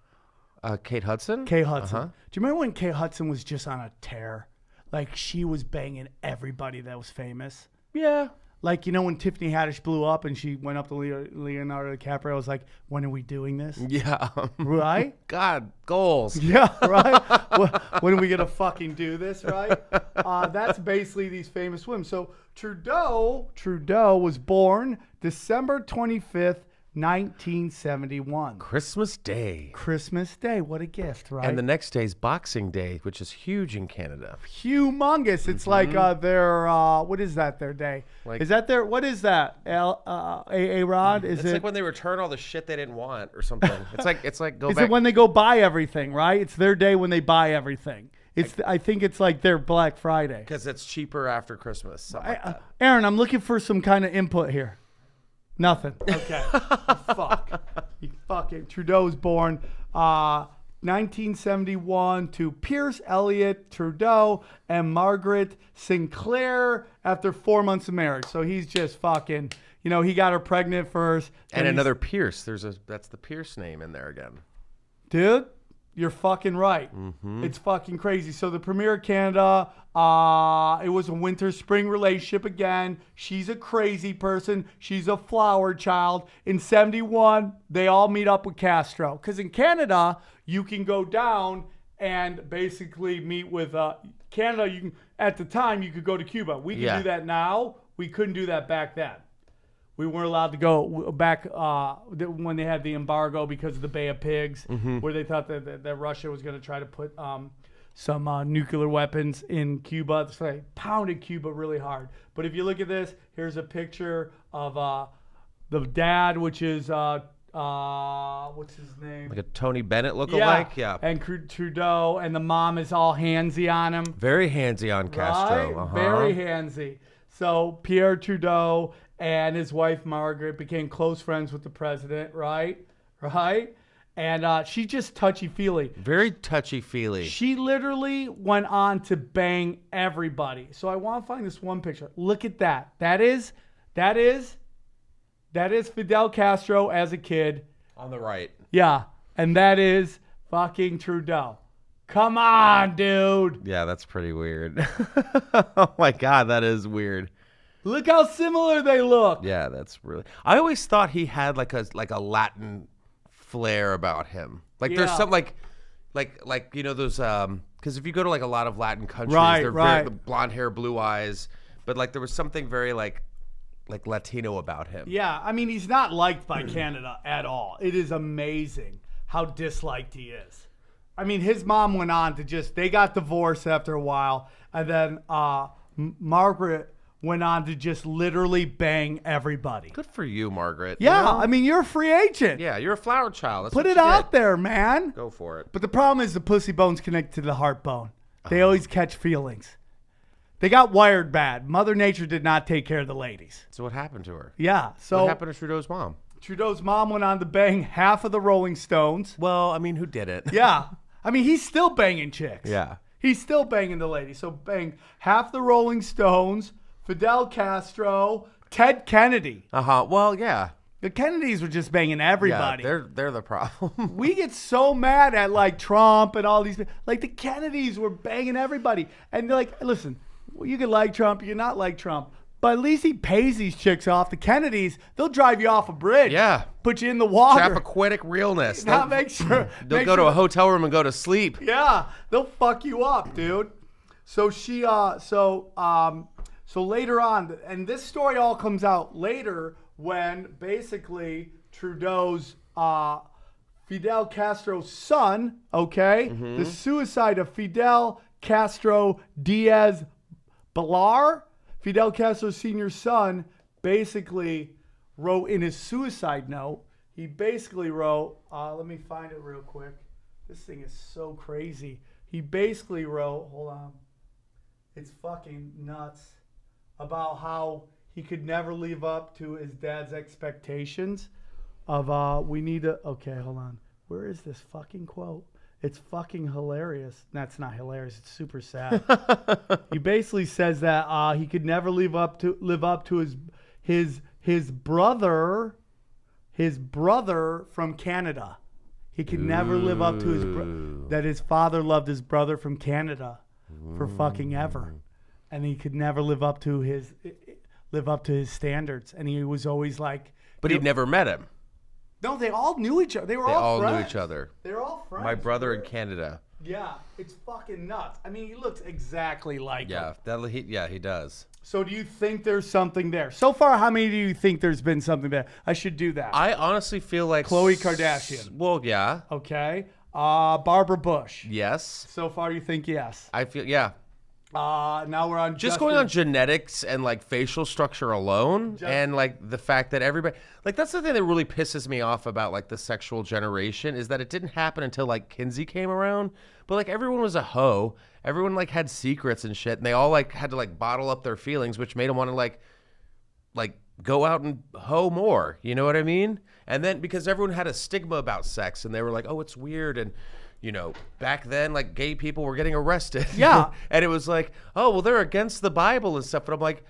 C: Kate Hudson?
A: Kay Hudson.
C: Uh-huh.
A: Do you remember when Kay Hudson was just on a tear? Like, she was banging everybody that was famous.
C: Yeah.
A: Like, when Tiffany Haddish blew up and she went up to Leonardo DiCaprio, I was like, when are we doing this?
C: Yeah.
A: Right?
C: God, goals.
A: Yeah, right? When are we going to fucking do this, right? That's basically these famous women. So Trudeau was born December 25th, 1971.
C: Christmas Day.
A: Christmas Day. What a gift, right?
C: And the next day is Boxing Day, which is huge in Canada.
A: Humongous. It's like their, what is that, their day? Is that their, what is that? A-Rod?
C: It's like when they return all the shit they didn't want or something. It's like go
A: is
C: back.
A: it when they go buy everything, right? It's their day when they buy everything. I think it's like their Black Friday.
C: Because it's cheaper after Christmas. Something like that.
A: Aaron, I'm looking for some kind of input here. Nothing. Okay. Fuck. You fucking Trudeau was born 1971 to Pierce Elliott Trudeau and Margaret Sinclair after 4 months of marriage. So he's just fucking, he got her pregnant first.
C: And another Pierce. That's the Pierce name in there again.
A: Dude, you're fucking right. Mm-hmm. It's fucking crazy. So the Premier of Canada, it was a winter-spring relationship again. She's a crazy person. She's a flower child. In 71, they all meet up with Castro. Because in Canada, you can go down and basically meet with Canada. At the time, you could go to Cuba. We can do that now. We couldn't do that back then. We weren't allowed to go back when they had the embargo because of the Bay of Pigs, where they thought that Russia was going to try to put some nuclear weapons in Cuba. So they pounded Cuba really hard. But if you look at this, here's a picture of the dad, which is, what's his name?
C: Like a Tony Bennett lookalike? Yeah.
A: And Trudeau, and the mom is all handsy on him.
C: Very handsy on Castro.
A: Right?
C: Uh-huh.
A: Very handsy. So Pierre Trudeau and his wife Margaret became close friends with the president, right? And she's just touchy-feely.
C: Very touchy-feely.
A: She literally went on to bang everybody. So I want to find this one picture. Look at that. That is Fidel Castro as a kid.
C: On the right.
A: Yeah. And that is fucking Trudeau. Come on, dude.
C: Yeah, that's pretty weird. Oh my God, that is weird.
A: Look how similar they look.
C: Yeah, that's really. I always thought he had like a Latin flair about him. Like there's some like those because if you go to like a lot of Latin countries, they're very blonde hair, blue eyes, but like there was something very like Latino about him.
A: Yeah, I mean he's not liked by Canada at all. It is amazing how disliked he is. I mean, his mom went on to they got divorced after a while, and then Margaret went on to just literally bang everybody.
C: Good for you, Margaret.
A: Yeah,
C: You know?
A: I mean, you're a free agent.
C: Yeah, you're a flower child. That's
A: Put
C: what
A: it
C: you
A: out
C: did.
A: there, man.
C: Go for it.
A: But the problem is the pussy bone's connected to the heart bone. They always catch feelings. They got wired bad. Mother Nature did not take care of the ladies.
C: So what happened to her?
A: Yeah, so
C: What happened to Trudeau's mom?
A: Trudeau's mom went on to bang half of the Rolling Stones.
C: Well, I mean, who did it?
A: Yeah. I mean, he's still banging chicks.
C: Yeah.
A: He's still banging the ladies. So bang half the Rolling Stones, Fidel Castro, Ted Kennedy.
C: Well, yeah.
A: The Kennedys were just banging everybody.
C: Yeah, they're the problem.
A: We get so mad at like Trump and all these, like the Kennedys were banging everybody. And they're like, listen, well, you can like Trump, you can not like Trump, but at least he pays these chicks off. The Kennedys, they'll drive you off a bridge.
C: Yeah.
A: Put you in the water.
C: Chappaquiddick realness.
A: Not make sure.
C: They'll
A: make
C: go to
A: sure
C: a hotel room and go to sleep.
A: Yeah, they'll fuck you up, dude. So so later on, and this story all comes out later when basically Trudeau's Fidel Castro's son, okay, the suicide of Fidel Castro Diaz Balart, Fidel Castro's senior son, basically wrote in his suicide note, he basically wrote, let me find it real quick. This thing is so crazy. He basically wrote, hold on, it's fucking nuts, about how he could never live up to his dad's expectations of, we need to, okay, hold on. Where is this fucking quote? It's fucking hilarious. That's not hilarious. It's super sad. He basically says that he could never live up to his brother from Canada. He could never live up to that his father loved his brother from Canada for fucking ever, and he could never live up to his standards. And he was always like,
C: But he'd never met him.
A: no, they all knew each other. They
C: They all
A: friends.
C: knew each other.
A: They were all friends.
C: My brother in Canada.
A: Yeah, it's fucking nuts. I mean, he looks exactly like him.
C: Yeah, he does.
A: So do you think there's something there? So far, how many do you think there's been something there? I should do that.
C: I honestly feel like
A: Khloe Kardashian.
C: Well, yeah.
A: Okay. Barbara Bush.
C: Yes.
A: So far, you think yes.
C: I feel
A: Now we're on
C: just going on genetics and like facial structure alone, and like the fact that everybody, like, that's the thing that really pisses me off about like the sexual generation, is that it didn't happen until like Kinsey came around, but like everyone was a hoe, everyone like had secrets and shit, and they all like had to like bottle up their feelings, which made them want to like go out and hoe more, you know what I mean? And then because everyone had a stigma about sex, and they were like, oh, it's weird, and you know, back then, like, gay people were getting arrested.
A: Yeah.
C: And it was like, oh, well, they're against the Bible and stuff. And I'm like,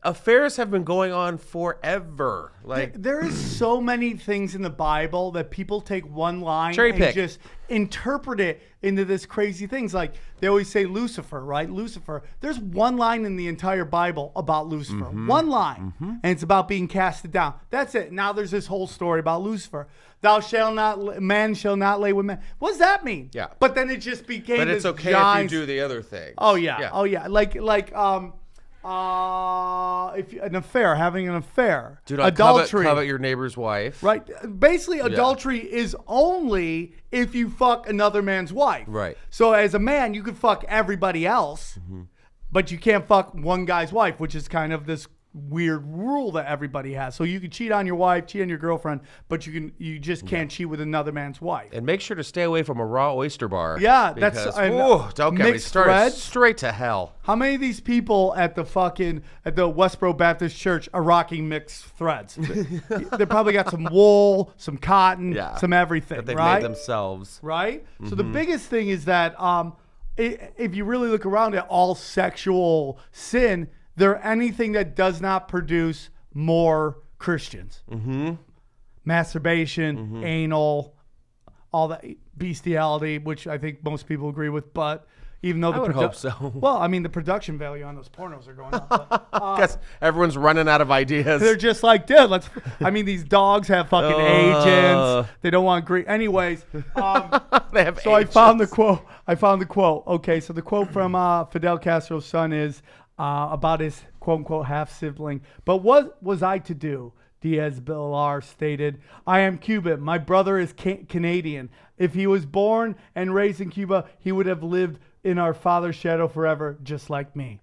C: affairs have been going on forever. Like,
A: there is so many things in the Bible that people take one line
C: Cherry
A: and
C: pick.
A: just interpret it into this crazy things. Like they always say Lucifer, right? Lucifer. There's one line in the entire Bible about Lucifer. One line. And it's about being casted down. That's it. Now there's this whole story about Lucifer. Man shall not lay with man. What does that mean?
C: Yeah.
A: But then it just became
C: but it's
A: this
C: okay
A: giant...
C: if you do the other thing.
A: Oh yeah. Oh yeah. If an affair, having an affair,
C: Do not
A: adultery,
C: covet your neighbor's wife.
A: right? Basically, adultery is only if you fuck another man's wife.
C: Right.
A: So as a man, you could fuck everybody else, but you can't fuck one guy's wife, which is kind of this weird rule that everybody has. So you can cheat on your wife, cheat on your girlfriend, but you just can't cheat with another man's wife.
C: And make sure to stay away from a raw oyster bar.
A: Yeah,
C: because,
A: that's
C: don't get me
A: mixed
C: started.
A: threads.
C: Straight to hell.
A: How many of these people at the Westboro Baptist Church are rocking mixed threads? They probably got some wool, some cotton, some everything,
C: that they've
A: right?
C: made themselves.
A: Right? So the biggest thing is that if you really look around at all sexual sin, they're anything that does not produce more Christians. Masturbation, anal, all that bestiality, which I think most people agree with, but even though
C: I would hope so.
A: Well, I mean, the production value on those pornos are going up. But,
C: Guess everyone's running out of ideas.
A: they're just like, dude, these dogs have fucking agents. They don't want green. Anyways,
C: They have
A: so I
C: agents.
A: found the quote. Okay, so the quote from Fidel Castro's son is about his quote unquote half sibling. But what was I to do Diaz-Balart stated, "I am Cuban. My brother is Canadian. If he was born and raised in Cuba, he would have lived in our father's shadow forever, just like me."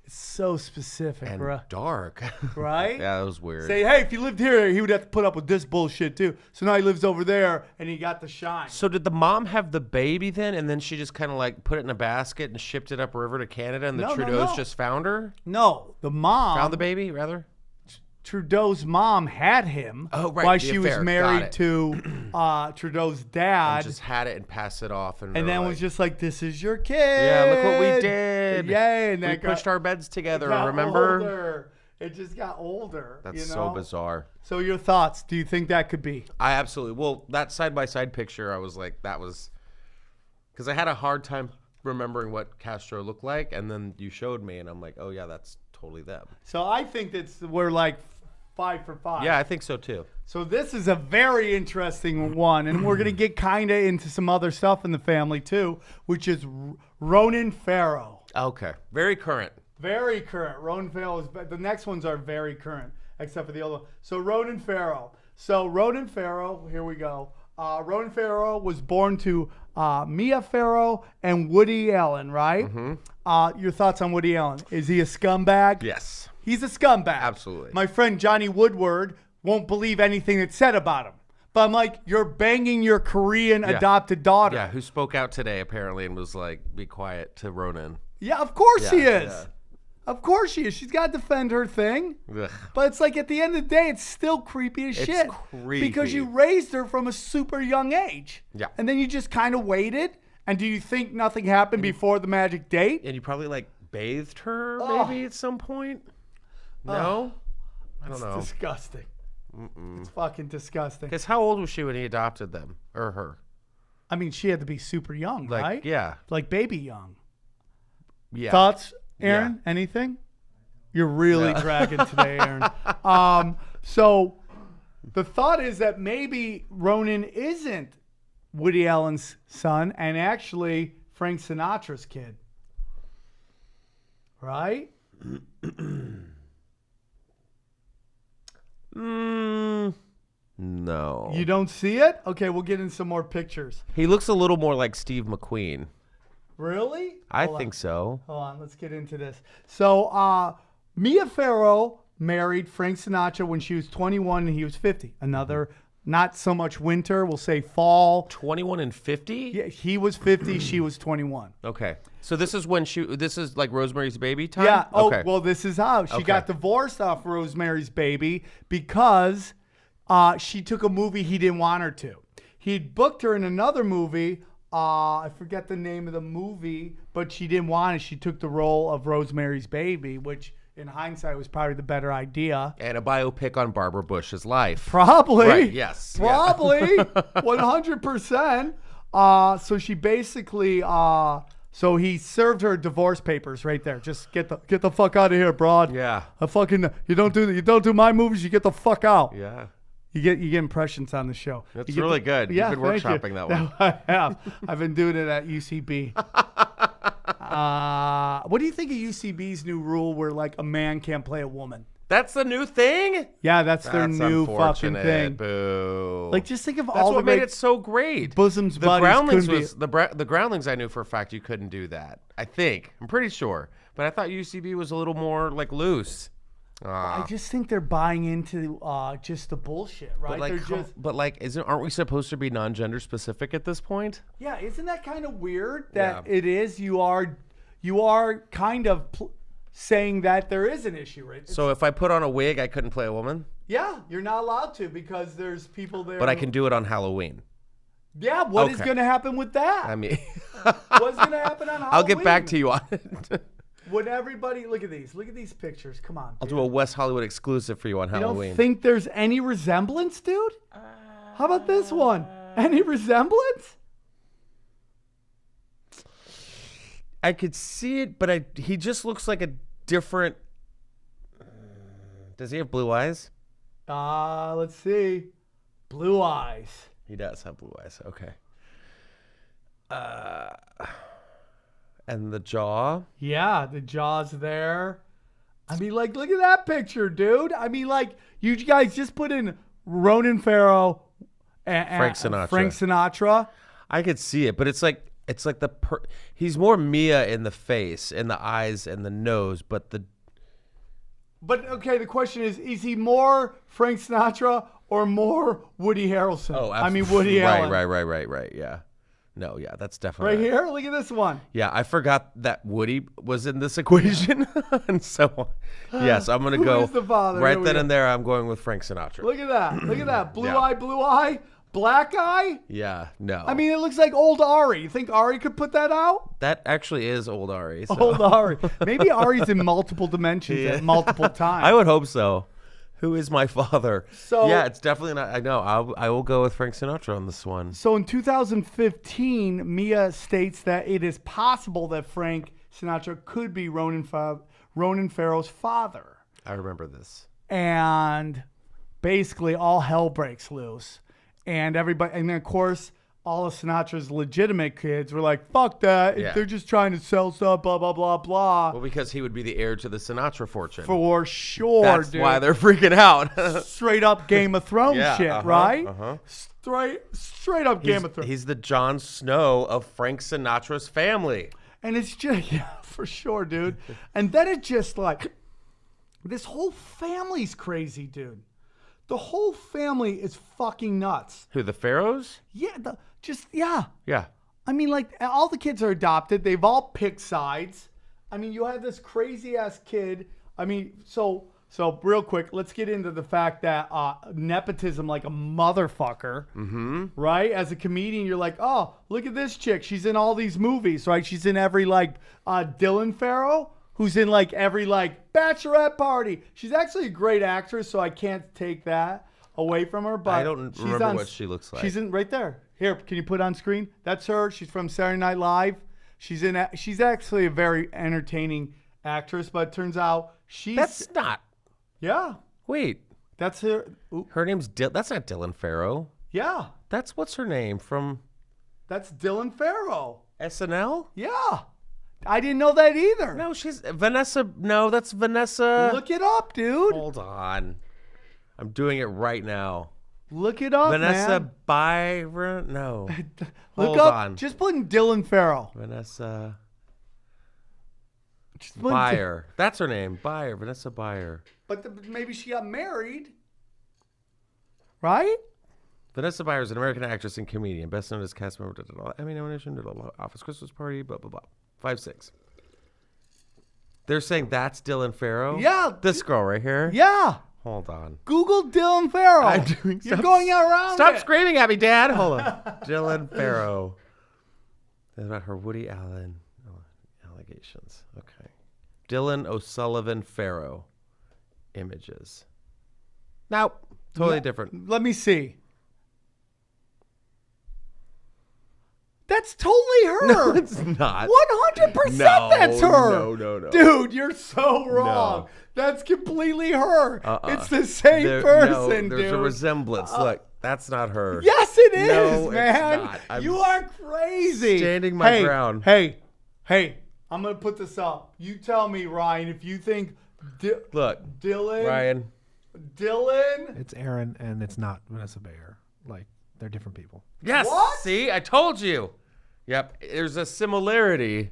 A: It's so specific,
C: And
A: bro.
C: dark.
A: Right?
C: Yeah, that was weird.
A: Say, hey, if he lived here, he would have to put up with this bullshit too. So now he lives over there, and he got the shine.
C: So did the mom have the baby then, and then she just kind of like put it in a basket and shipped it upriver to Canada, and the
A: No, no,
C: Trudeaus
A: no.
C: just found her?
A: No, the mom.
C: Found the baby, rather?
A: Trudeau's mom had him
C: Oh, right,
A: while
C: the
A: she was
C: affair. Got
A: married
C: it.
A: to Trudeau's dad.
C: And just had it and passed it off. And
A: And
C: they
A: then
C: were
A: was
C: like,
A: just like, "This is your kid."
C: yeah, look what we did.
A: Yay! And
C: We
A: that
C: pushed
A: got,
C: our beds together,
A: it got
C: remember?
A: older. It just got older.
C: That's
A: you
C: so
A: know?
C: bizarre.
A: So your thoughts? Do you think that could be?
C: I absolutely. Well, that side-by-side picture, I was like, that was... Because I had a hard time remembering what Castro looked like, and then you showed me, and I'm like, oh, yeah, that's totally them.
A: So I think we're like 5 for 5.
C: Yeah, I think so, too.
A: So this is a very interesting one, and we're gonna get kind of into some other stuff in the family too, which is Ronan Farrow.
C: Okay. Very current.
A: Very current. Ronan Farrow is the next ones are very current, except for the other one. So Ronan Farrow. Here we go. Ronan Farrow was born to Mia Farrow and Woody Allen, right? Mm-hmm. Your thoughts on Woody Allen? Is he a scumbag?
C: Yes.
A: He's a scumbag.
C: Absolutely.
A: My friend Johnny Woodward won't believe anything that's said about him. But I'm like, you're banging your Korean adopted daughter.
C: Yeah, who spoke out today, apparently, and was like, be quiet to Ronan.
A: Yeah, of course she is.
C: Yeah.
A: Of course she is. She's got to defend her thing.
C: Ugh.
A: But it's like at the end of the day, it's still creepy as
C: It's
A: shit.
C: creepy.
A: Because you raised her from a super young age.
C: Yeah.
A: And then you just kind of waited. And do you think nothing happened before the magic date?
C: And you probably like bathed her
A: Oh.
C: maybe at some point? No? I don't know.
A: It's disgusting. It's fucking disgusting.
C: Because how old was she when he adopted them? Or her?
A: I mean, she had to be super young,
C: Like,
A: right?
C: yeah.
A: Like baby young.
C: Yeah.
A: Thoughts, Aaron? Anything? You're really dragging today, Aaron. So the thought is that maybe Ronan isn't Woody Allen's son and actually Frank Sinatra's kid. Right?
C: No.
A: You don't see it? Okay, we'll get in some more pictures.
C: He looks a little more like Steve McQueen.
A: Really?
C: I
A: Hold
C: think
A: on.
C: so.
A: Hold on, let's get into this. So, Mia Farrow married Frank Sinatra when she was 21 and he was 50. Another, not so much winter, we'll say fall.
C: 21 and 50?
A: Yeah, he was 50, she was 21.
C: Okay. So this is when this is like Rosemary's Baby time?
A: Yeah. Oh,
C: Okay.
A: well, this is how. She
C: Okay.
A: got divorced off Rosemary's Baby because she took a movie he didn't want her to. He'd booked her in another movie. I forget the name of the movie, but she didn't want it. She took the role of Rosemary's Baby, which in hindsight was probably the better idea.
C: And a biopic on Barbara Bush's life.
A: Probably.
C: Right, yes. Yeah.
A: Probably. 100%. So she basically, so he served her divorce papers right there. Just get the fuck out of here, broad.
C: Yeah.
A: You don't do my movies, you get the fuck out.
C: Yeah.
A: You get impressions on the show.
C: That's
A: You get
C: really good.
A: Yeah,
C: You've been
A: thank you.
C: workshopping that one.
A: I have. I've been doing it at UCB. What do you think of UCB's new rule where like a man can't play a woman?
C: That's the new thing?
A: Yeah, that's their
C: That's
A: new fucking
C: unfortunate.
A: thing.
C: Boo.
A: Like, just think of
C: That's
A: all
C: what
A: the
C: made
A: great
C: it so great.
A: bosoms
C: The
A: buddies
C: Groundlings
A: couldn't be-
C: was the Groundlings. I knew for a fact you couldn't do that. I think I'm pretty sure, but I thought UCB was a little more like loose.
A: I just think they're buying into just the bullshit, right?
C: But like, aren't we supposed to be non-gender specific at this point?
A: Yeah, isn't that kind of weird that
C: Yeah.
A: it is? You are kind of saying that there is an issue, right?
C: So if I put on a wig, I couldn't play a woman,
A: Yeah, you're not allowed to because there's people there.
C: but I can do it on Halloween.
A: Yeah, what is
C: Okay.
A: going to happen with that?
C: I mean,
A: What's going to happen on Halloween?
C: I'll get back to you on it.
A: Would everybody look at these pictures? Come on.
C: I'll do a West Hollywood exclusive for you on
A: You
C: Halloween.
A: don't think there's any resemblance, dude? How about this one? Any resemblance?
C: I could see it, but he just looks like a different. Does he have blue eyes?
A: Let's see. Blue eyes.
C: He does have blue eyes. Okay. And the jaw.
A: Yeah, the jaw's there. I mean, like, look at that picture, dude. I mean, like, you guys just put in Ronan Farrow and Frank Sinatra.
C: I could see it, but it's like he's more Mia in the face, in the eyes, and the nose, but
A: okay, the question is he more Frank Sinatra or more Woody Harrelson?
C: Oh, absolutely.
A: I mean, Woody Allen.
C: Right. Yeah. No, yeah, that's definitely
A: Right here. Look at this one.
C: Yeah, I forgot that Woody was in this equation, and so yes, I'm gonna go
A: is the father?
C: right then and there. I'm going with Frank Sinatra.
A: Look at that. Look at that. Blue eye, black eye.
C: Yeah, no.
A: I mean, it looks like old Ari. You think Ari could put that out?
C: That actually is old Ari. So.
A: Old Ari. Maybe Ari's in multiple dimensions at multiple times.
C: I would hope so. Who is my father?
A: So
C: yeah, it's definitely not. I know. I will go with Frank Sinatra on this one.
A: So in 2015, Mia states that it is possible that Frank Sinatra could be Ronan Farrow's father.
C: I remember this.
A: And basically, all hell breaks loose, and everybody, and then of course, all of Sinatra's legitimate kids were like, "Fuck that!
C: Yeah.
A: They're just trying to sell stuff." Blah blah blah blah.
C: Well, because he would be the heir to the Sinatra fortune.
A: For sure,
C: That's
A: dude.
C: why they're freaking out.
A: Straight up Game of Thrones shit, right? Straight up Game of Thrones.
C: He's the Jon Snow of Frank Sinatra's family.
A: And it's just, yeah, for sure, dude. And then it's just like, this whole family's crazy, dude. The whole family is fucking nuts.
C: Who, the Pharaohs?
A: Yeah, yeah.
C: Yeah.
A: I mean, like, all the kids are adopted. They've all picked sides. I mean, you have this crazy-ass kid. I mean, so real quick, let's get into the fact that nepotism like a motherfucker, right? As a comedian, you're like, oh, look at this chick. She's in all these movies, right? She's in every, like, Dylan Farrow, who's in, like, every, like, bachelorette party. She's actually a great actress, so I can't take that away from her. But
C: I don't remember what she looks like.
A: She's in right there. Here, can you put it on screen? That's her. She's from Saturday Night Live. She's actually a very entertaining actress, but it turns out she's...
C: That's not...
A: Yeah.
C: Wait.
A: That's her. Ooh.
C: Her name's That's not Dylan Farrow.
A: Yeah.
C: That's what's her name from...
A: That's Dylan Farrow.
C: SNL?
A: Yeah. I didn't know that either.
C: No, she's... Vanessa... No, that's Vanessa...
A: Look it up, dude.
C: Hold on. I'm doing it right now.
A: Look it up,
C: Vanessa
A: man.
C: Byron? No.
A: Look
C: Hold
A: up.
C: on.
A: Just put in Dylan Farrow.
C: Vanessa...
A: Just put in
C: Byer. That's her name. Byer. Vanessa Byer.
A: But maybe she got married. Right?
C: Vanessa Byer is an American actress and comedian, best known as cast member, Emmy nomination, Office Christmas Party, blah, blah, blah. 5'6". They're saying that's Dylan Farrow?
A: Yeah.
C: This girl right here?
A: Yeah.
C: Hold on.
A: Google Dylan Farrow.
C: I'm doing
A: You're going around
C: Stop
A: it.
C: screaming at me, Dad. Hold on. Dylan Farrow. That's about her Woody Allen allegations. Okay. Dylan O'Sullivan Farrow. Images. Nope. Totally different.
A: Let me see. That's totally her.
C: No, it's not.
A: 100%
C: No,
A: that's her.
C: No.
A: Dude, you're so wrong.
C: No.
A: That's completely her. It's the same person,
C: there's
A: dude.
C: a resemblance. Look, that's not her.
A: Yes, it is,
C: No, it's
A: man.
C: not. I'm
A: you are crazy.
C: standing my ground.
A: Hey, I'm going to put this up. You tell me, Ryan, if you think
C: Look,
A: Dylan.
C: Ryan.
A: Dylan.
B: It's Aaron, and it's not Vanessa Bayer. Like, they're different people.
C: Yes.
A: What?
C: See, I told you. Yep. There's a similarity.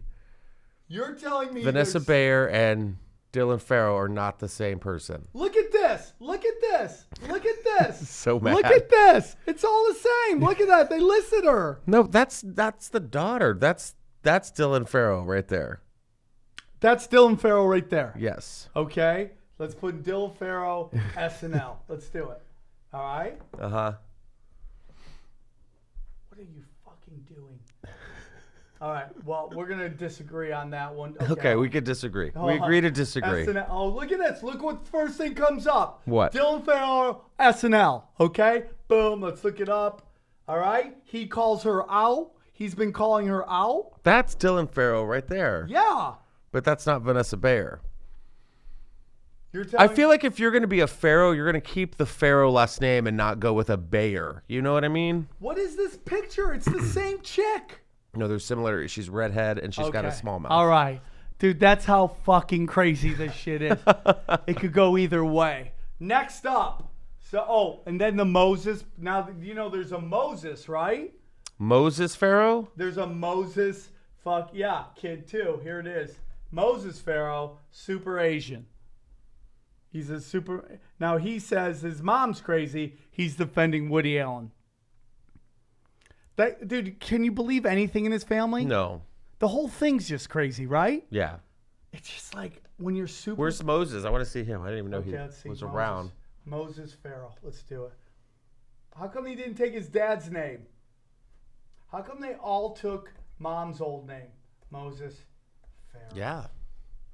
A: You're telling me
C: Vanessa Bayer and Dylan Farrow are not the same person.
A: Look at this. Look at this. Look at this.
C: So mad.
A: Look at this. It's all the same. Look at that. They listed her.
C: No, that's the daughter. That's Dylan Farrow right there.
A: That's Dylan Farrow right there.
C: Yes.
A: Okay. Let's put Dylan Farrow SNL. Let's do it. All right.
C: Uh-huh.
A: What are you fucking doing? All right. Well, we're going to disagree on that one.
C: Okay, we could disagree. We agree to disagree.
A: SNL. Oh, look at this. Look what first thing comes up.
C: What?
A: Dylan Farrow SNL. Okay. Boom. Let's look it up. All right. He calls her out. He's been calling her out.
C: That's Dylan Farrow right there.
A: Yeah.
C: But that's not Vanessa Bayer.
A: You're telling
C: I feel like if you're going to be a Farrow, you're going to keep the Farrow last name and not go with a Bayer. You know what I mean?
A: What is this picture? It's the same chick.
C: No, there's similarity. She's redhead and she's got a small mouth.
A: All right. Dude, that's how fucking crazy this shit is. It could go either way. Next up. And then the Moses. Now, there's a Moses, right?
C: Moses Pharaoh?
A: There's a Moses, kid too. Here it is. Moses Pharaoh, super Asian. He's a super. Now, he says his mom's crazy. He's defending Woody Allen. Dude, can you believe anything in his family?
C: No.
A: The whole thing's just crazy, right?
C: Yeah.
A: It's just like when you're super.
C: Where's Moses? I want to see him. I didn't even know
A: let's see,
C: was
A: Moses.
C: around.
A: Moses Pharaoh. Let's do it. How come he didn't take his dad's name? How come they all took mom's old name? Moses Pharaoh.
C: Yeah.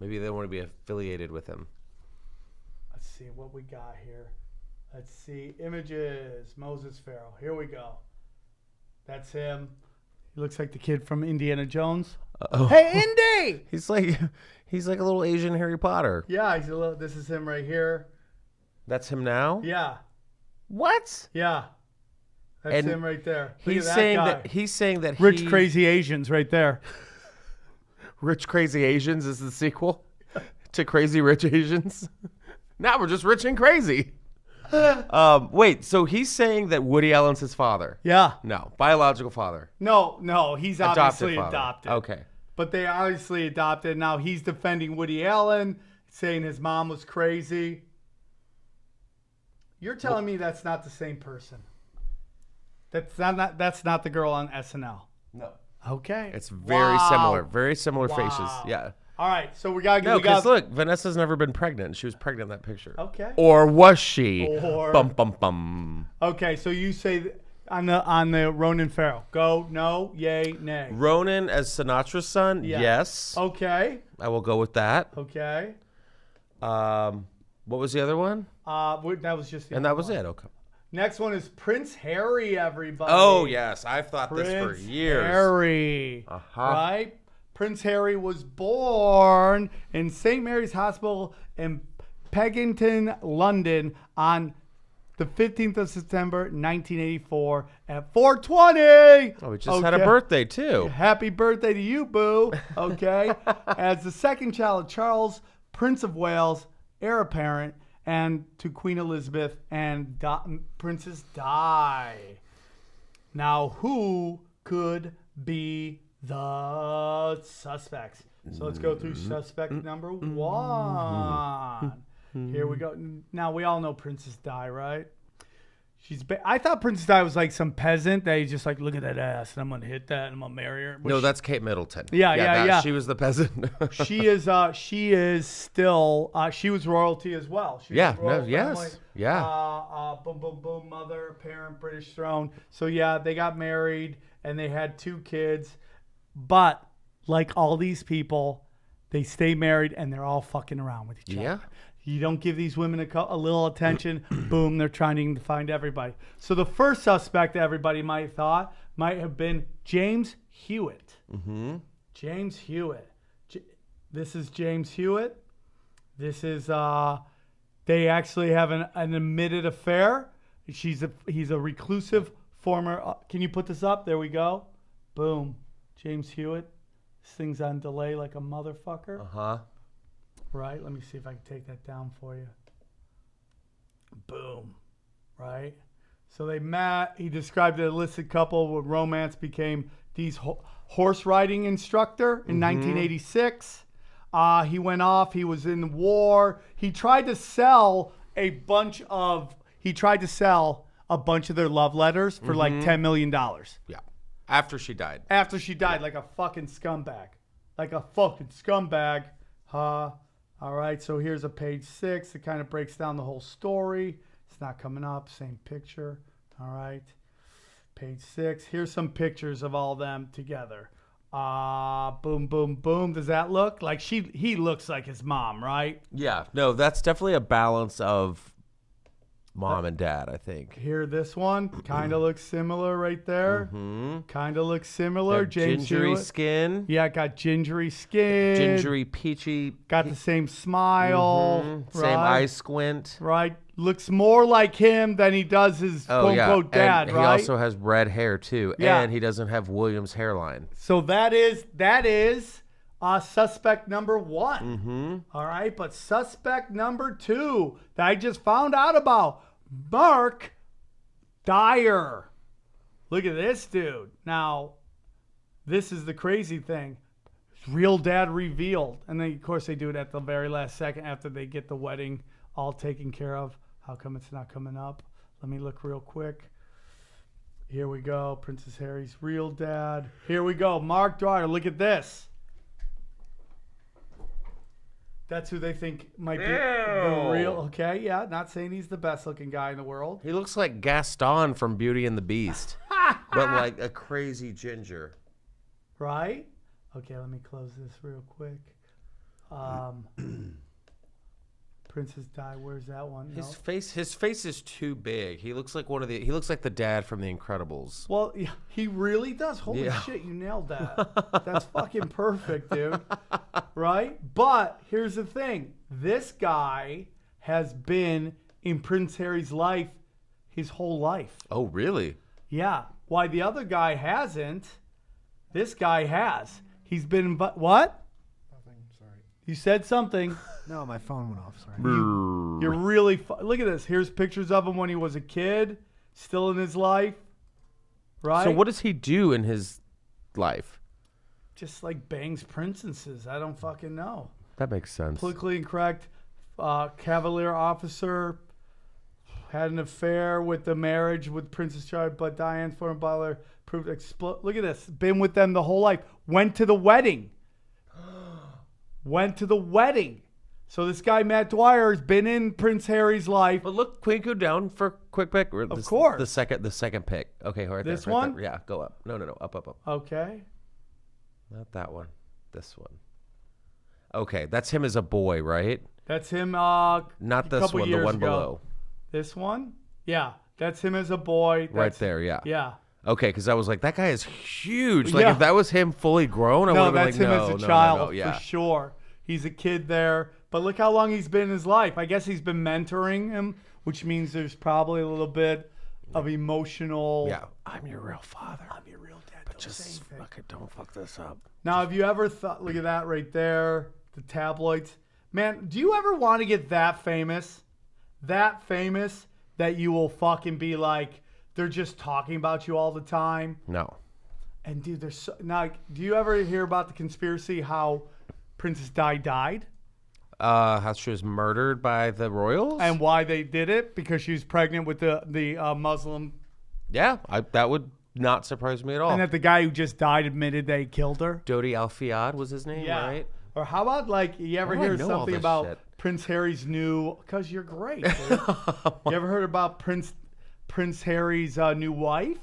C: Maybe they don't want to be affiliated with him.
A: Let's see what we got here. Let's see. Images. Moses Pharaoh. Here we go. That's him. He looks like the kid from Indiana Jones.
C: Uh-oh.
A: Hey, Indy!
C: He's like a little Asian Harry Potter.
A: Yeah, this is him right here.
C: That's him now?
A: Yeah.
C: What?
A: Yeah. That's
C: And
A: him right there. Look
C: He's
A: at
C: saying
A: guy.
C: that he's saying that
A: Rich Crazy Asians right there.
C: Rich Crazy Asians is the sequel to Crazy Rich Asians. Now we're just rich and crazy. Wait, so he's saying that Woody Allen's his father?
A: Yeah.
C: No, biological father.
A: No, he's obviously
C: father.
A: adopted.
C: Okay.
A: But they obviously adopted. Now he's defending Woody Allen, saying his mom was crazy. You're telling me that's not the same person? That's not the girl on SNL.
C: No.
A: Okay.
C: It's very similar. Very similar faces. Yeah.
A: All right, so we got
C: No, because look, Vanessa's never been pregnant. She was pregnant in that picture.
A: Okay.
C: Or was she?
A: Or-
C: Bum bum bum.
A: Okay, so you say on the Ronan Farrow. Go, no, yay, nay.
C: Ronan as Sinatra's son?
A: Yeah.
C: Yes.
A: Okay.
C: I will go with that.
A: Okay.
C: What was the other one?
A: That was just the
C: And that
A: other
C: was
A: one.
C: it. Okay.
A: Next one is Prince Harry, everybody.
C: Oh, yes. I've thought
A: Prince
C: this for years.
A: Harry.
C: Uh-huh.
A: Right? Prince Harry was born in St. Mary's Hospital in Peggington, London on the 15th of September, 1984 at 4:20.
C: Oh, we just had a birthday, too.
A: Happy birthday to you, boo. Okay. As the second child of Charles, Prince of Wales, heir apparent, and to Queen Elizabeth and Princess Di. Now, who could be the suspects? So let's go through suspect number one. Here we go. Now, we all know Princess Di, right? I thought Princess Di was like some peasant that he's just like, look at that ass, and I'm going to hit that, and I'm going to marry her.
C: No, that's Kate Middleton.
A: Yeah.
C: She was the peasant.
A: She is still, she was royalty as well. She was royal family.
C: Yes.
A: Boom, boom, boom, mother, parent, British throne. So, yeah, they got married, and they had 2 kids. But, like all these people, they stay married, and they're all fucking around with each other.
C: Yeah.
A: You don't give these women a little attention, boom, they're trying to find everybody. So the first suspect everybody might have been James Hewitt. Mm-hmm. James Hewitt. This is James Hewitt. This is, they actually have an admitted affair. He's a reclusive former, can you put this up? There we go. Boom. James Hewitt. This thing's on delay like a motherfucker.
C: Uh-huh.
A: Right? Let me see if I can take that down for you. Boom. Right? So they met. He described an illicit couple where romance became Dee's horse riding instructor in 1986. He went off. He was in war. He tried to sell a bunch of their love letters for like $10 million.
C: Yeah. After she died.
A: Like a fucking scumbag. All right, so here's a page 6. It kind of breaks down the whole story. It's not coming up. Same picture. All right. Page 6. Here's some pictures of all them together. Boom, boom, boom. Does that look like he looks like his mom, right?
C: Yeah. No, that's definitely a balance of mom and dad, I think.
A: Here, this one kind of looks similar right there. Kind of looks similar.
C: That
A: James
C: gingery
A: Hewitt.
C: skin.
A: Yeah, got gingery skin.
C: Gingery, peachy.
A: Got the same smile. Right?
C: Same eye squint.
A: Right. Looks more like him than he does his quote-unquote dad,
C: and
A: right?
C: He also has red hair, too.
A: Yeah.
C: And he doesn't have William's hairline.
A: So that is suspect number 1. All right, but suspect number 2 that I just found out about, Mark Dyer. Look at this dude. Now, this is the crazy thing. Real dad revealed. And then, of course, they do it at the very last second after they get the wedding all taken care of. How come it's not coming up? Let me look real quick. Here we go. Princess Harry's real dad. Here we go. Mark Dyer. Look at this. That's who they think might be the real. Okay, yeah. Not saying he's the best looking guy in the world.
C: He looks like Gaston from Beauty and the Beast, but like a crazy ginger.
A: Right? Okay, let me close this real quick. Princess Di, where's that one?
C: His face is too big. He looks like he looks like the dad from The Incredibles.
A: Well, yeah, he really does. Holy shit, you nailed that. That's fucking perfect, dude. Right? But here's the thing. This guy has been in Prince Harry's life his whole life.
C: Oh, really?
A: Yeah. Why the other guy hasn't, this guy has. He's been, what?
B: Nothing, sorry.
A: You said something.
B: No, my phone went off, sorry.
A: You're really, look at this. Here's pictures of him when he was a kid, still in his life. Right?
C: So what does he do in his life?
A: Just like bangs princesses. I don't fucking know.
C: That makes sense.
A: Politically incorrect Cavalier officer. Had an affair with the marriage with Princess Charlotte, but Diane's former butler proved Look at this. Been with them the whole life. Went to the wedding. Went to the wedding. So this guy, Matt Dwyer, has been in Prince Harry's life.
C: But look, can we go down for a quick pick?
A: Of course.
C: The second pick. Okay, right there.
A: This
C: right
A: one?
C: there. Yeah, go up. No, up.
A: Okay.
C: Not that one. This one. Okay, that's him as a boy, right?
A: That's him
C: Not this
A: couple
C: one, the
A: years
C: one
A: ago.
C: below.
A: This one? Yeah. That's him as a boy.
C: Right there, yeah.
A: Yeah.
C: Okay, because I was like, that guy is huge. Like,
A: Yeah.
C: if that was him fully grown, I would
A: No,
C: have been
A: that's
C: like,
A: him
C: no,
A: as a child,
C: yeah.
A: for sure. He's a kid there. But look how long he's been in his life. I guess he's been mentoring him, which means there's probably a little bit of emotional.
C: Yeah, I'm your real father.
A: I'm your real dad.
C: But just fucking don't fuck this up.
A: Now, have you ever thought, look at that right there, the tabloids. Man, do you ever want to get that famous? That famous that you will fucking be like, they're just talking about you all the time?
C: No.
A: And dude, there's so, now, do you ever hear about the conspiracy how Princess Di died?
C: How she was murdered by the royals?
A: And why they did it? Because she was pregnant with the Muslim.
C: Yeah, that would not surprise me at all.
A: And that the guy who just died admitted that he killed her.
C: Dodi Al-Fayed was his name, right?
A: Or how about, like, you ever
C: How do I
A: hear
C: know all
A: something
C: this
A: about
C: shit?
A: Prince Harry's new, because you're great, dude. You ever heard about Prince Harry's new wife?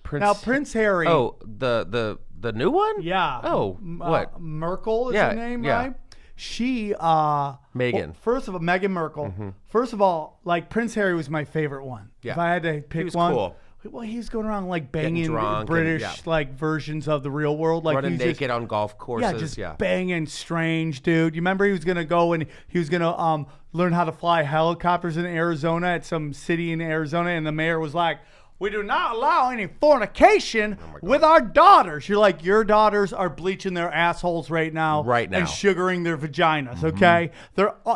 A: Prince Harry.
C: Oh, the new one?
A: Yeah.
C: Oh, what?
A: Merkel is
C: Yeah,
A: her name,
C: yeah.
A: right? She,
C: Meghan.
A: well, first of all, Meghan Merkel. First of all, like, Prince Harry was my favorite one.
C: Yeah.
A: If I had to pick
C: was
A: one.
C: cool.
A: Well, he's going around like
C: Getting
A: banging
C: drunk
A: British
C: and,
A: like versions of the real world, like
C: Running
A: he's
C: naked
A: just,
C: on golf courses.
A: just banging strange, dude. You remember he was gonna go and he was gonna learn how to fly helicopters in Arizona at some city in Arizona, and the mayor was like, "We do not allow any fornication with our daughters." You're like, your daughters are bleaching their assholes right now, and sugaring their vaginas. Okay,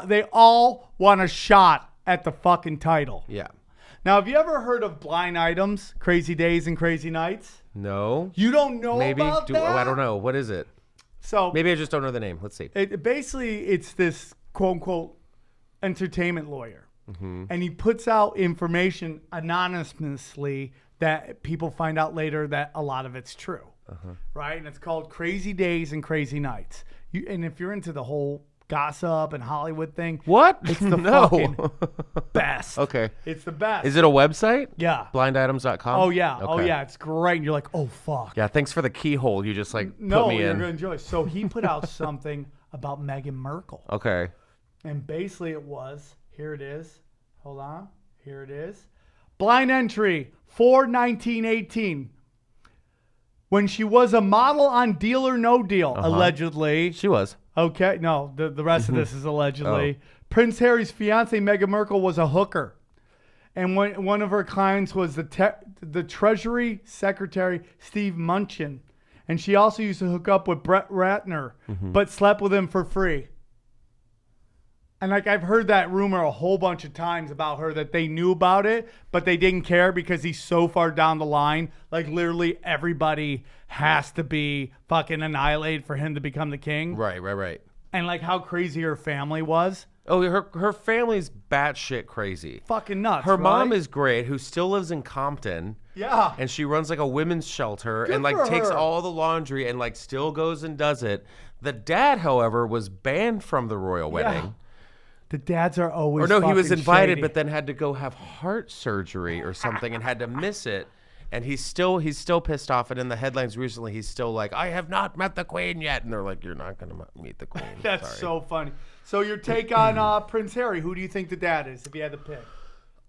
A: they all want a shot at the fucking title.
C: Yeah.
A: Now, have you ever heard of Blind Items, Crazy Days and Crazy Nights?
C: No.
A: You don't know
C: Maybe.
A: about that?
C: I don't know. What is it?
A: So
C: Maybe I just don't know the name. Let's see.
A: Basically, it's this quote-unquote entertainment lawyer. And he puts out information anonymously that people find out later that a lot of it's true. Right? And it's called Crazy Days and Crazy Nights. And if you're into the whole gossip and Hollywood thing.
C: What?
A: It's the fucking best.
C: Okay.
A: It's the best.
C: Is it a website?
A: Yeah.
C: Blinditems.com?
A: Oh, yeah.
C: Okay.
A: Oh, yeah. It's great. And you're like, oh, fuck.
C: Yeah, thanks for the keyhole. You just like
A: No,
C: put me
A: you're
C: in.
A: going to enjoy. So he put out something about Meghan Merkel.
C: Okay.
A: And basically it was, here it is. Hold on. Here it is. Blind entry, 4/19/18. When she was a model on Deal or No Deal, allegedly.
C: She was.
A: Okay, no, the rest of this is allegedly. Prince Harry's fiancée, Meghan Merkel, was a hooker. And one of her clients was the Treasury Secretary, Steve Mnuchin. And she also used to hook up with Brett Ratner, but slept with him for free. And like I've heard that rumor a whole bunch of times about her that they knew about it, but they didn't care because he's so far down the line. Like literally everybody has to be fucking annihilated for him to become the king.
C: Right.
A: And like how crazy her family was.
C: Oh, her family's batshit crazy.
A: Fucking nuts.
C: Her
A: right?
C: mom is great, who still lives in Compton.
A: Yeah.
C: And she runs like a women's shelter
A: Good
C: and like
A: for
C: takes
A: her.
C: all the laundry and like still goes and does it. The dad, however, was banned from the royal wedding.
A: The dads are always
C: Or no, he was
A: fucking
C: invited,
A: shady.
C: but then had to go have heart surgery or something and had to miss it. And he's still pissed off. And in the headlines recently, he's still like, I have not met the queen yet. And they're like, you're not going to meet the queen.
A: That's
C: Sorry.
A: so funny. So your take on Prince Harry, who do you think the dad is if you had to pick?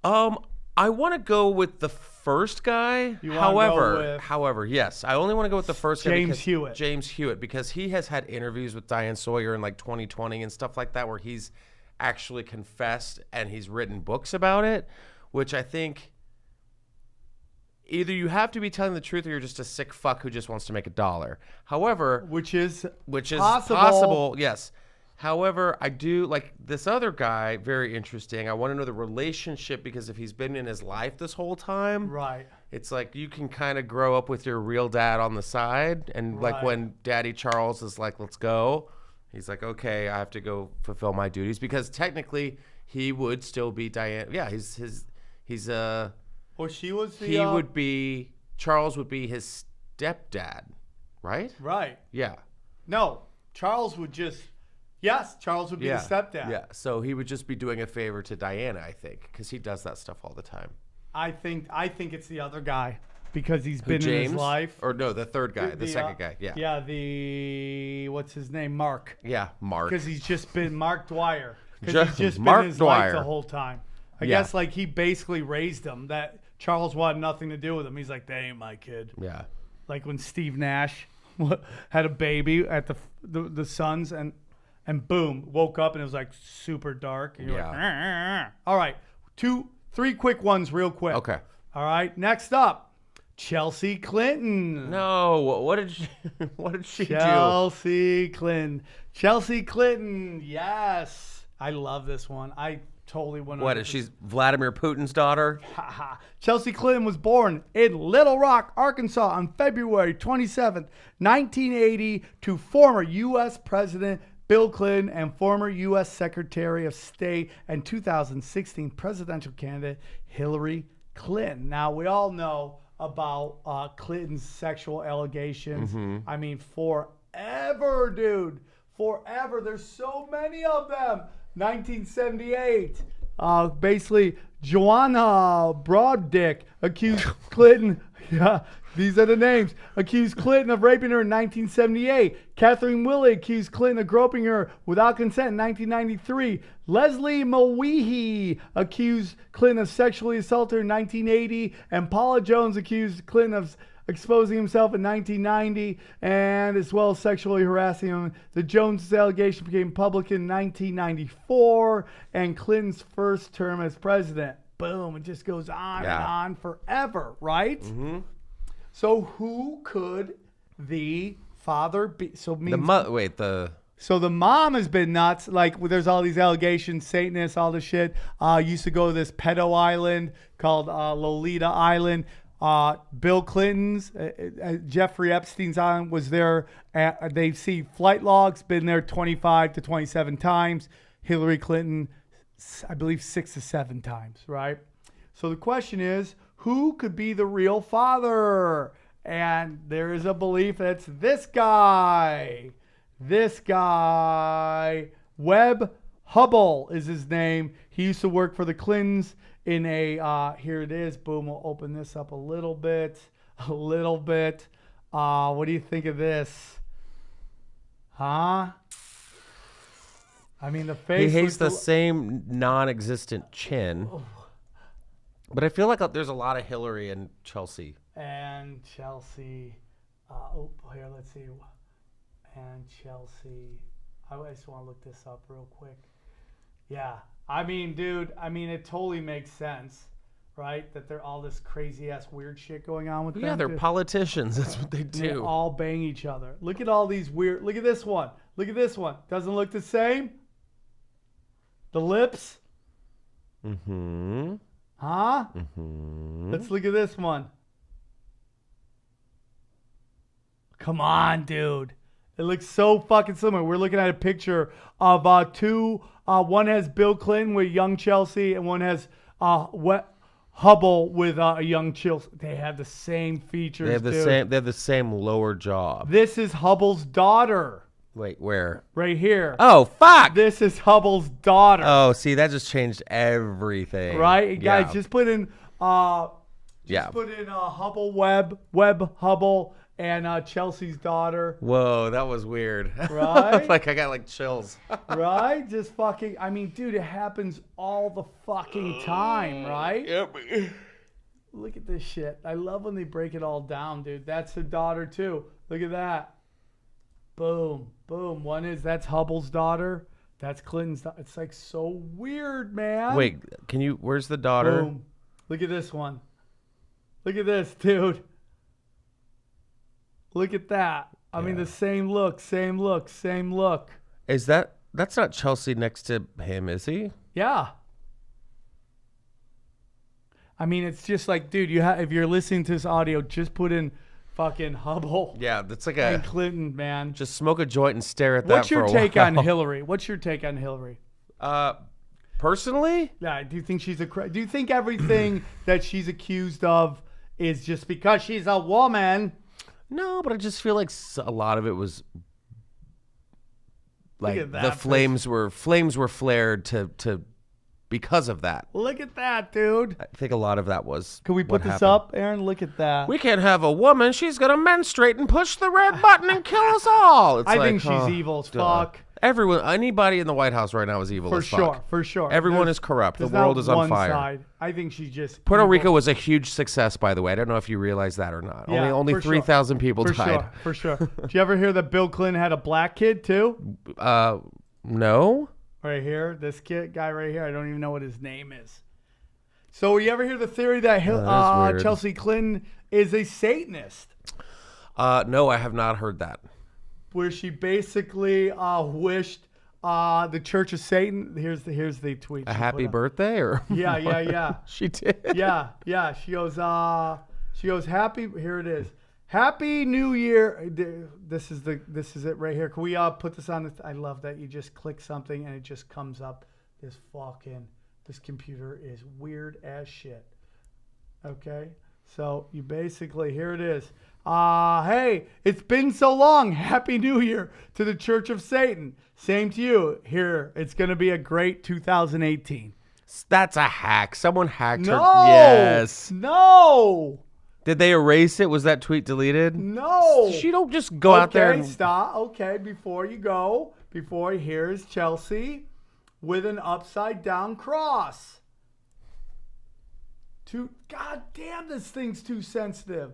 C: I want to go with the first guy.
A: You wanna go with-
C: However, yes, I only want to go with the first guy.
A: James
C: because-
A: Hewitt.
C: James Hewitt, because he has had interviews with Diane Sawyer in like 2020 and stuff like that, where he's actually confessed and he's written books about it, which I think either you have to be telling the truth or you're just a sick fuck who just wants to make $1. However,
A: Which is
C: possible.
A: possible.
C: Yes. However, I do like this other guy, very interesting. I want to know the relationship because if he's been in his life this whole time,
A: Right.
C: it's like you can kind of grow up with your real dad on the side. And like
A: Right.
C: when Daddy Charles is like, let's go, he's like, okay, I have to go fulfill my duties because technically he would still be Diane. Yeah,
A: Well, she was the...
C: he would be, Charles would be his stepdad, right?
A: Right.
C: Yeah.
A: No, Charles would just... Yes, Charles would be the stepdad.
C: Yeah, so he would just be doing a favor to Diana, I think, because he does that stuff all the time.
A: I think it's the other guy because he's been in his life.
C: Or no, the third guy, the second guy. Yeah.
A: Yeah, what's his name? Mark.
C: Yeah, Mark.
A: Because he's just been Mark Dwyer. Because
C: Just
A: he's just
C: Mark
A: been in his
C: Dwyer.
A: life the whole time. I
C: Yeah.
A: guess like he basically raised him. That Charles wanted nothing to do with him. He's like, they ain't my kid.
C: Yeah.
A: Like when Steve Nash had a baby at the Suns and boom, woke up and it was like super dark. And you're like, all right, 3 quick ones real quick.
C: Okay.
A: All right, next up, Chelsea Clinton.
C: No, what did she do?
A: Chelsea Clinton. Chelsea Clinton, yes. I love this one. I totally went
C: What is she's Vladimir Putin's daughter?
A: Chelsea Clinton was born in Little Rock, Arkansas on February 27th, 1980 to former U.S. President Bill Clinton and former U.S. Secretary of State and 2016 presidential candidate Hillary Clinton. Now, we all know about Clinton's sexual allegations. I mean, forever, dude. Forever. There's so many of them. 1978. Basically, Joanna Broaddick accused Clinton. Yeah, these are the names. Accused Clinton of raping her in 1978. Catherine Willey accused Clinton of groping her without consent in 1993. Leslie Mulweehey accused Clinton of sexually assaulting her in 1980. And Paula Jones accused Clinton of exposing himself in 1990 and as well as sexually harassing him. The Jones allegation became public in 1994 and Clinton's first term as president. Boom, it just goes on and on forever, right? So who could the father be? So the mom has been nuts. Like there's all these allegations, Satanists, all this shit. Used to go to this pedo island called Lolita Island. Bill Clinton's, Jeffrey Epstein's island was there. They see flight logs, been there 25 to 27 times. Hillary Clinton, I believe 6 to 7 times, right? So the question is, who could be the real father? And there is a belief that it's this guy. Webb Hubble is his name. He used to work for the Clintons in a, here it is, boom, we'll open this up a little bit. What do you think of this? Huh? I mean, the face.
C: He hates the same non-existent chin. But I feel like there's a lot of Hillary and Chelsea.
A: And Chelsea. Here, let's see. And Chelsea. I just want to look this up real quick. Yeah. I mean, dude, it totally makes sense, right? That they're all this crazy ass weird shit going on with them.
C: Yeah, they're
A: too.
C: politicians. That's what they
A: They
C: do.
A: all bang each other. Look at all these weird. Look at this one. Look at this one. Doesn't look the same. The lips.
C: Mm-hmm.
A: Huh?
C: Mm-hmm.
A: Let's look at this one. Come on, dude. It looks so fucking similar. We're looking at a picture of two. One has Bill Clinton with young Chelsea, and one has Hubble with a young Chelsea. They have the same features.
C: They have the
A: dude.
C: same. They have the same lower jaw.
A: This is Hubble's daughter.
C: Wait, where?
A: Right here.
C: Oh, fuck!
A: This is Hubble's daughter.
C: Oh, see, that just changed everything.
A: Right,
C: Yeah.
A: guys. Just put in. Put in Hubble Webb Hubble. And Chelsea's daughter.
C: Whoa, that was weird.
A: Right?
C: Like I got like chills.
A: Right? Just fucking, I mean, dude, it happens all the fucking time, right?
C: Yep.
A: Look at this shit. I love when they break it all down, dude. That's the daughter, too. Look at that. Boom. Boom. That's Hubble's daughter. That's Clinton's daughter. It's like so weird, man.
C: Wait, where's the daughter?
A: Boom. Look at this one. Look at this, dude. Look at that. I mean, the same look.
C: That's not Chelsea next to him, is he?
A: Yeah. I mean, it's just like, dude, if you're listening to this audio, just put in fucking Hubble
C: Yeah, that's like
A: and Clinton, man.
C: just smoke a joint and stare at that
A: What's
C: for
A: your
C: a
A: take
C: while.
A: on Hillary? What's your take on Hillary?
C: Personally?
A: Yeah, do you think do you think everything that she's accused of is just because she's a woman?
C: No, but I just feel like a lot of it was like
A: at
C: the
A: that,
C: flames were flared to because of that.
A: Look at that, dude.
C: I think a lot of that was.
A: Can we
C: what
A: put this
C: happened.
A: up, Aaron? Look at that.
C: We can't have a woman. She's gonna menstruate and push the red button and kill us all. It's
A: I
C: like,
A: think she's evil as
C: duh.
A: fuck.
C: Everyone, anybody in the White House right now is evil
A: For
C: as fuck.
A: sure.
C: Everyone is corrupt. The
A: There's
C: world
A: not
C: is on
A: one
C: fire.
A: side. I think she's just
C: Puerto
A: evil.
C: Rico was a huge success, by the way. I don't know if you realize that or not.
A: Yeah,
C: only
A: for sure.
C: 3,000 people
A: For
C: died.
A: sure. Did you ever hear that Bill Clinton had a black kid too?
C: No.
A: Right here, this guy right here. I don't even know what his name is. So you ever hear the theory that
C: that's weird.
A: Chelsea Clinton is a Satanist?
C: No, I have not heard that.
A: Where she basically wished the Church of Satan. Here's the tweet.
C: A
A: she
C: happy
A: put up.
C: birthday, or
A: Yeah.
C: she did.
A: Yeah. She goes, happy. Here it is. Happy New Year. This is it right here. Can we put this on? I love that you just click something and it just comes up. This computer is weird as shit. Okay. So you basically, here it is. Hey, it's been so long. Happy New Year to the Church of Satan. Same to you. Here, it's going to be a great 2018.
C: That's a hack. Someone hacked her.
A: No.
C: Yes.
A: No.
C: Did they erase it? Was that tweet deleted?
A: No.
C: She don't just go out there and
A: Stop. Okay, before you go, here's Chelsea with an upside down cross. God damn, this thing's too sensitive.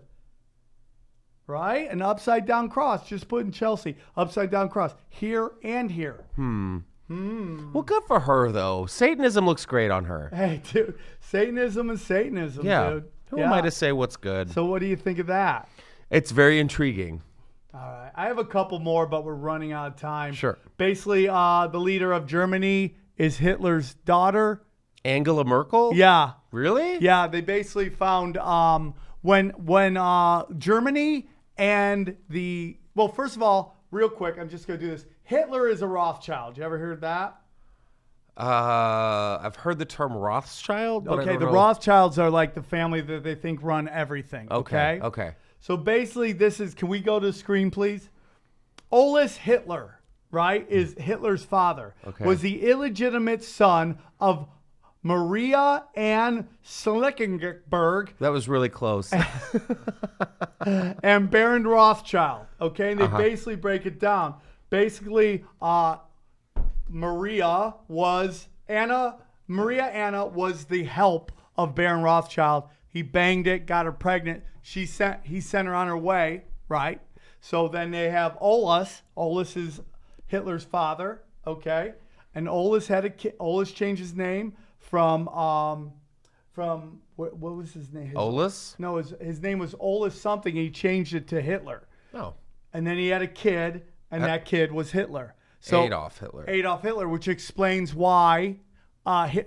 A: Right? An upside down cross. Just put in Chelsea. Upside down cross. Here and here.
C: Well, good for her though. Satanism looks great on her.
A: Hey, dude. Satanism is Satanism,
C: Yeah.
A: dude.
C: Who am I to say what's good?
A: So what do you think of that?
C: It's very intriguing.
A: All right. I have a couple more, but we're running out of time.
C: Sure.
A: Basically, the leader of Germany is Hitler's daughter.
C: Angela Merkel?
A: Yeah.
C: Really?
A: Yeah, they basically found when Germany and well, first of all, real quick, I'm just going to do this. Hitler is a Rothschild. You ever heard that?
C: I've heard the term Rothschild. But I
A: Okay,
C: don't
A: the
C: know.
A: Rothschilds are like the family that they think run everything. Okay. So basically, can we go to the screen, please? Olaf Hitler, right, is Hitler's father.
C: Okay.
A: Was the illegitimate son of Maria Ann Schlickenberg
C: That was really close.
A: and Baron Rothschild. Okay, and they basically break it down. Basically, Maria Anna was the help of Baron Rothschild. He banged it, got her pregnant. He sent her on her way, right? So then they have Olaf. Olaf is Hitler's father, okay? And Olaf had a kid. Olaf changed his name from what was his name?
C: Olus?
A: No, his name was Olus something. He changed it to Hitler.
C: Oh.
A: And then he had a kid, and that kid was Hitler. So
C: Adolf Hitler.
A: Adolf Hitler, which explains why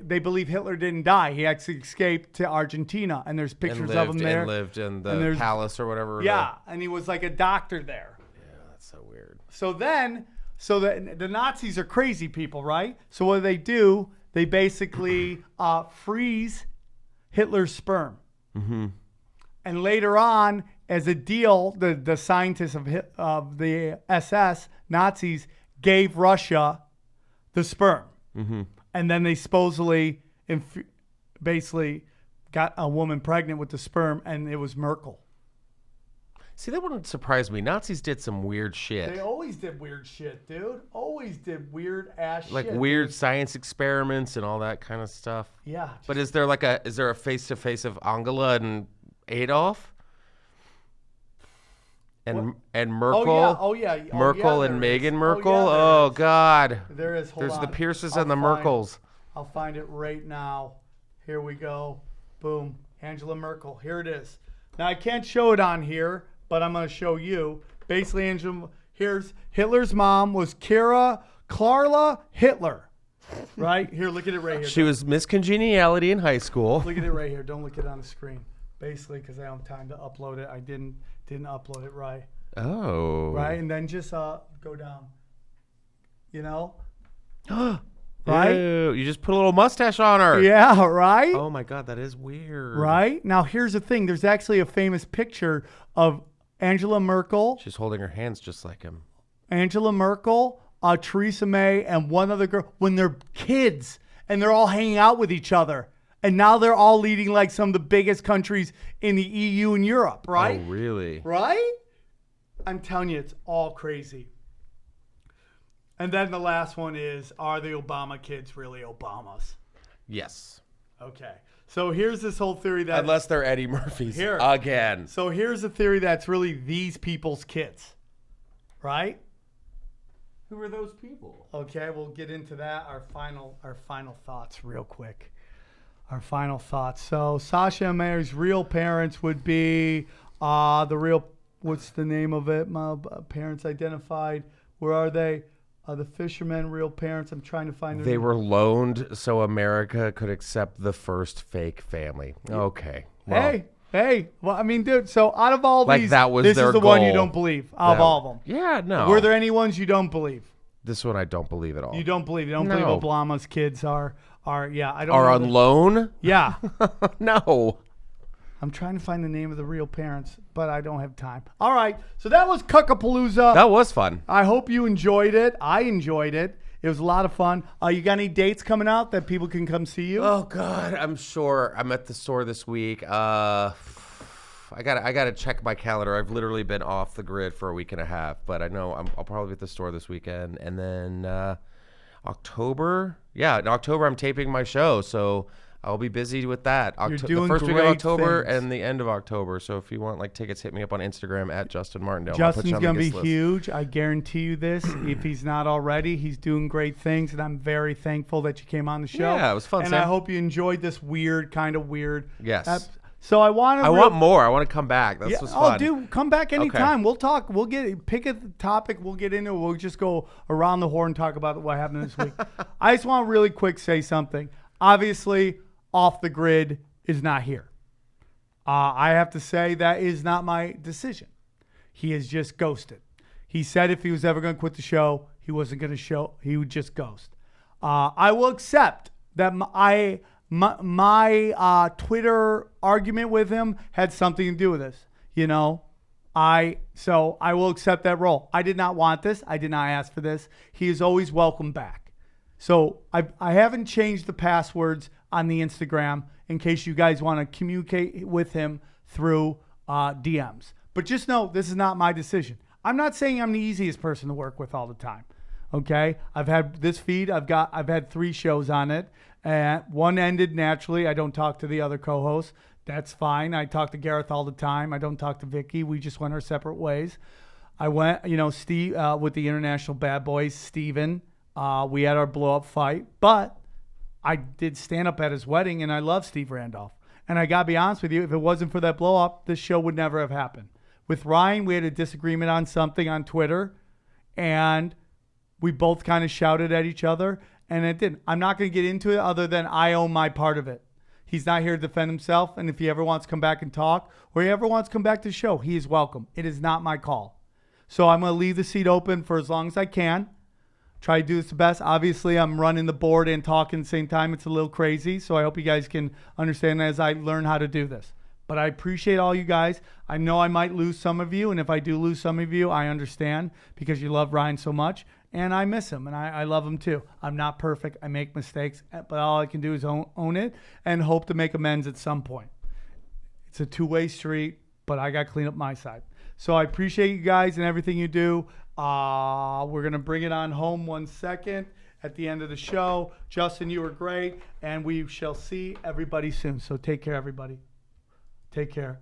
A: they believe Hitler didn't die. He actually escaped to Argentina, and there's pictures of him there.
C: And lived in the palace or whatever.
A: Yeah, and he was like a doctor there.
C: Yeah, that's so weird.
A: So the Nazis are crazy people, right? So what do? They basically freeze Hitler's sperm. Mm-hmm. And later on, as a deal, the scientists of the SS, Nazis, gave Russia the sperm. Mm-hmm. And then they supposedly basically got a woman pregnant with the sperm, and it was Merkel.
C: See, that wouldn't surprise me. Nazis did some weird shit.
A: They always did weird shit, dude. Always did weird ass shit.
C: Like weird science experiments and all that kind of stuff.
A: Yeah.
C: But is there a face-to-face of Angela and Adolf? And Merkel?
A: Oh yeah.
C: Merkel and Meghan Merkel?
A: Oh,
C: God.
A: There is.
C: There's the Pierces and the Merkels.
A: I'll find it right now. Here we go. Boom. Angela Merkel. Here it is. Now, I can't show it on here, but I'm going to show you. Basically, here's Hitler's mom was Carla Hitler. Right? Here, look at it right here.
C: She was Miss Congeniality in high school.
A: Look at it right here. Don't look at it on the screen. Basically, because I don't have time to upload it. I didn't upload it right.
C: Oh.
A: Right? And then just go down. You know? Right?
C: Ew, you just put a little mustache on her.
A: Yeah, right?
C: Oh my God, that is weird.
A: Right? Now, here's the thing. There's actually a famous picture of Angela Merkel.
C: She's holding her hands just like him.
A: Angela Merkel, Theresa May, and one other girl when they're kids and they're all hanging out with each other. And now they're all leading like some of the biggest countries in the EU and Europe, right?
C: Oh, really?
A: Right? I'm telling you, it's all crazy. And then the last one is, are the Obama kids really Obamas?
C: Yes.
A: Okay. So here's this whole theory that...
C: Unless they're Eddie Murphys again.
A: So here's the theory that's really these people's kids. Right?
C: Who are those people?
A: Okay, we'll get into that. Our final thoughts real quick. Our final thoughts. So Sasha and Mary's real parents would be what's the name of it? My parents identified. Where are they? The fishermen, real parents. I'm trying to find their
C: They
A: name.
C: were loaned so America could accept the first fake family. Okay. Well,
A: Hey. Well, I mean, dude, so out of all
C: like
A: these,
C: that was
A: this
C: their
A: is the one you
C: goal.
A: don't believe out of all of them.
C: Yeah, no.
A: Were there any ones you don't believe?
C: This one I don't believe at all.
A: You don't believe. You don't believe
C: No.
A: Obama's kids are yeah, I don't
C: Are
A: know
C: on loan?
A: Yeah.
C: No.
A: I'm trying to find the name of the real parents, but I don't have time. All right. So that was Cuckapolooza.
C: That was fun.
A: I hope you enjoyed it. I enjoyed it. It was a lot of fun. You got any dates coming out that people can come see you?
C: Oh God, I'm sure. I'm at the store this week. I gotta check my calendar. I've literally been off the grid for a week and a half, but I know I'll probably be at the store this weekend. And then October, in October I'm taping my show, so I'll be busy with that.
A: You're
C: The
A: doing
C: first week of
A: great
C: October
A: things.
C: and the end of October. So if you want tickets, hit me up on Instagram at Justin Martindale.
A: Justin's going to be huge. I guarantee you this. If he's not already, he's doing great things, and I'm very thankful that you came on the show.
C: Yeah, it was fun,
A: And
C: Sam.
A: I hope you enjoyed this kind of weird.
C: Yes.
A: So I want
C: more. I want to come back. That's what's fun.
A: Oh, dude, come back anytime. We'll talk. We'll pick a topic. We'll get into it. We'll just go around the horn and talk about what happened this week. I just want to really quick say something. Obviously, Off the Grid is not here. I have to say that is not my decision. He is just ghosted. He said if he was ever going to quit the show, he wasn't going to show. He would just ghost. I will accept that my Twitter argument with him had something to do with this. So I will accept that role. I did not want this. I did not ask for this. He is always welcome back. So I haven't changed the passwords on the Instagram in case you guys want to communicate with him through DMs. But just know this is not my decision. I'm not saying I'm the easiest person to work with all the time. Okay, I've had this feed. I've had 3 shows on it. One ended naturally. I don't talk to the other co-hosts. That's fine. I talk to Gareth all the time. I don't talk to Vicky. We just went our separate ways. I went, Steve with the International Bad Boys, Steven. We had our blow-up fight. But I did stand up at his wedding, and I love Steve Randolph. And I got to be honest with you, if it wasn't for that blow up, this show would never have happened. With Ryan, we had a disagreement on something on Twitter, and we both kind of shouted at each other, and it didn't. I'm not going to get into it other than I own my part of it. He's not here to defend himself, and if he ever wants to come back and talk, or he ever wants to come back to the show, he is welcome. It is not my call. So I'm going to leave the seat open for as long as I can. Try to do this the best. Obviously, I'm running the board and talking at the same time. It's a little crazy, so I hope you guys can understand as I learn how to do this. But I appreciate all you guys. I know I might lose some of you, and if I do lose some of you, I understand because you love Ryan so much, and I miss him, and I love him too. I'm not perfect. I make mistakes, but all I can do is own it and hope to make amends at some point. It's a two-way street, but I got to clean up my side. So I appreciate you guys and everything you do. We're going to bring it on home 1 second at the end of the show. Justin, you were great, and we shall see everybody soon. So take care, everybody. Take care.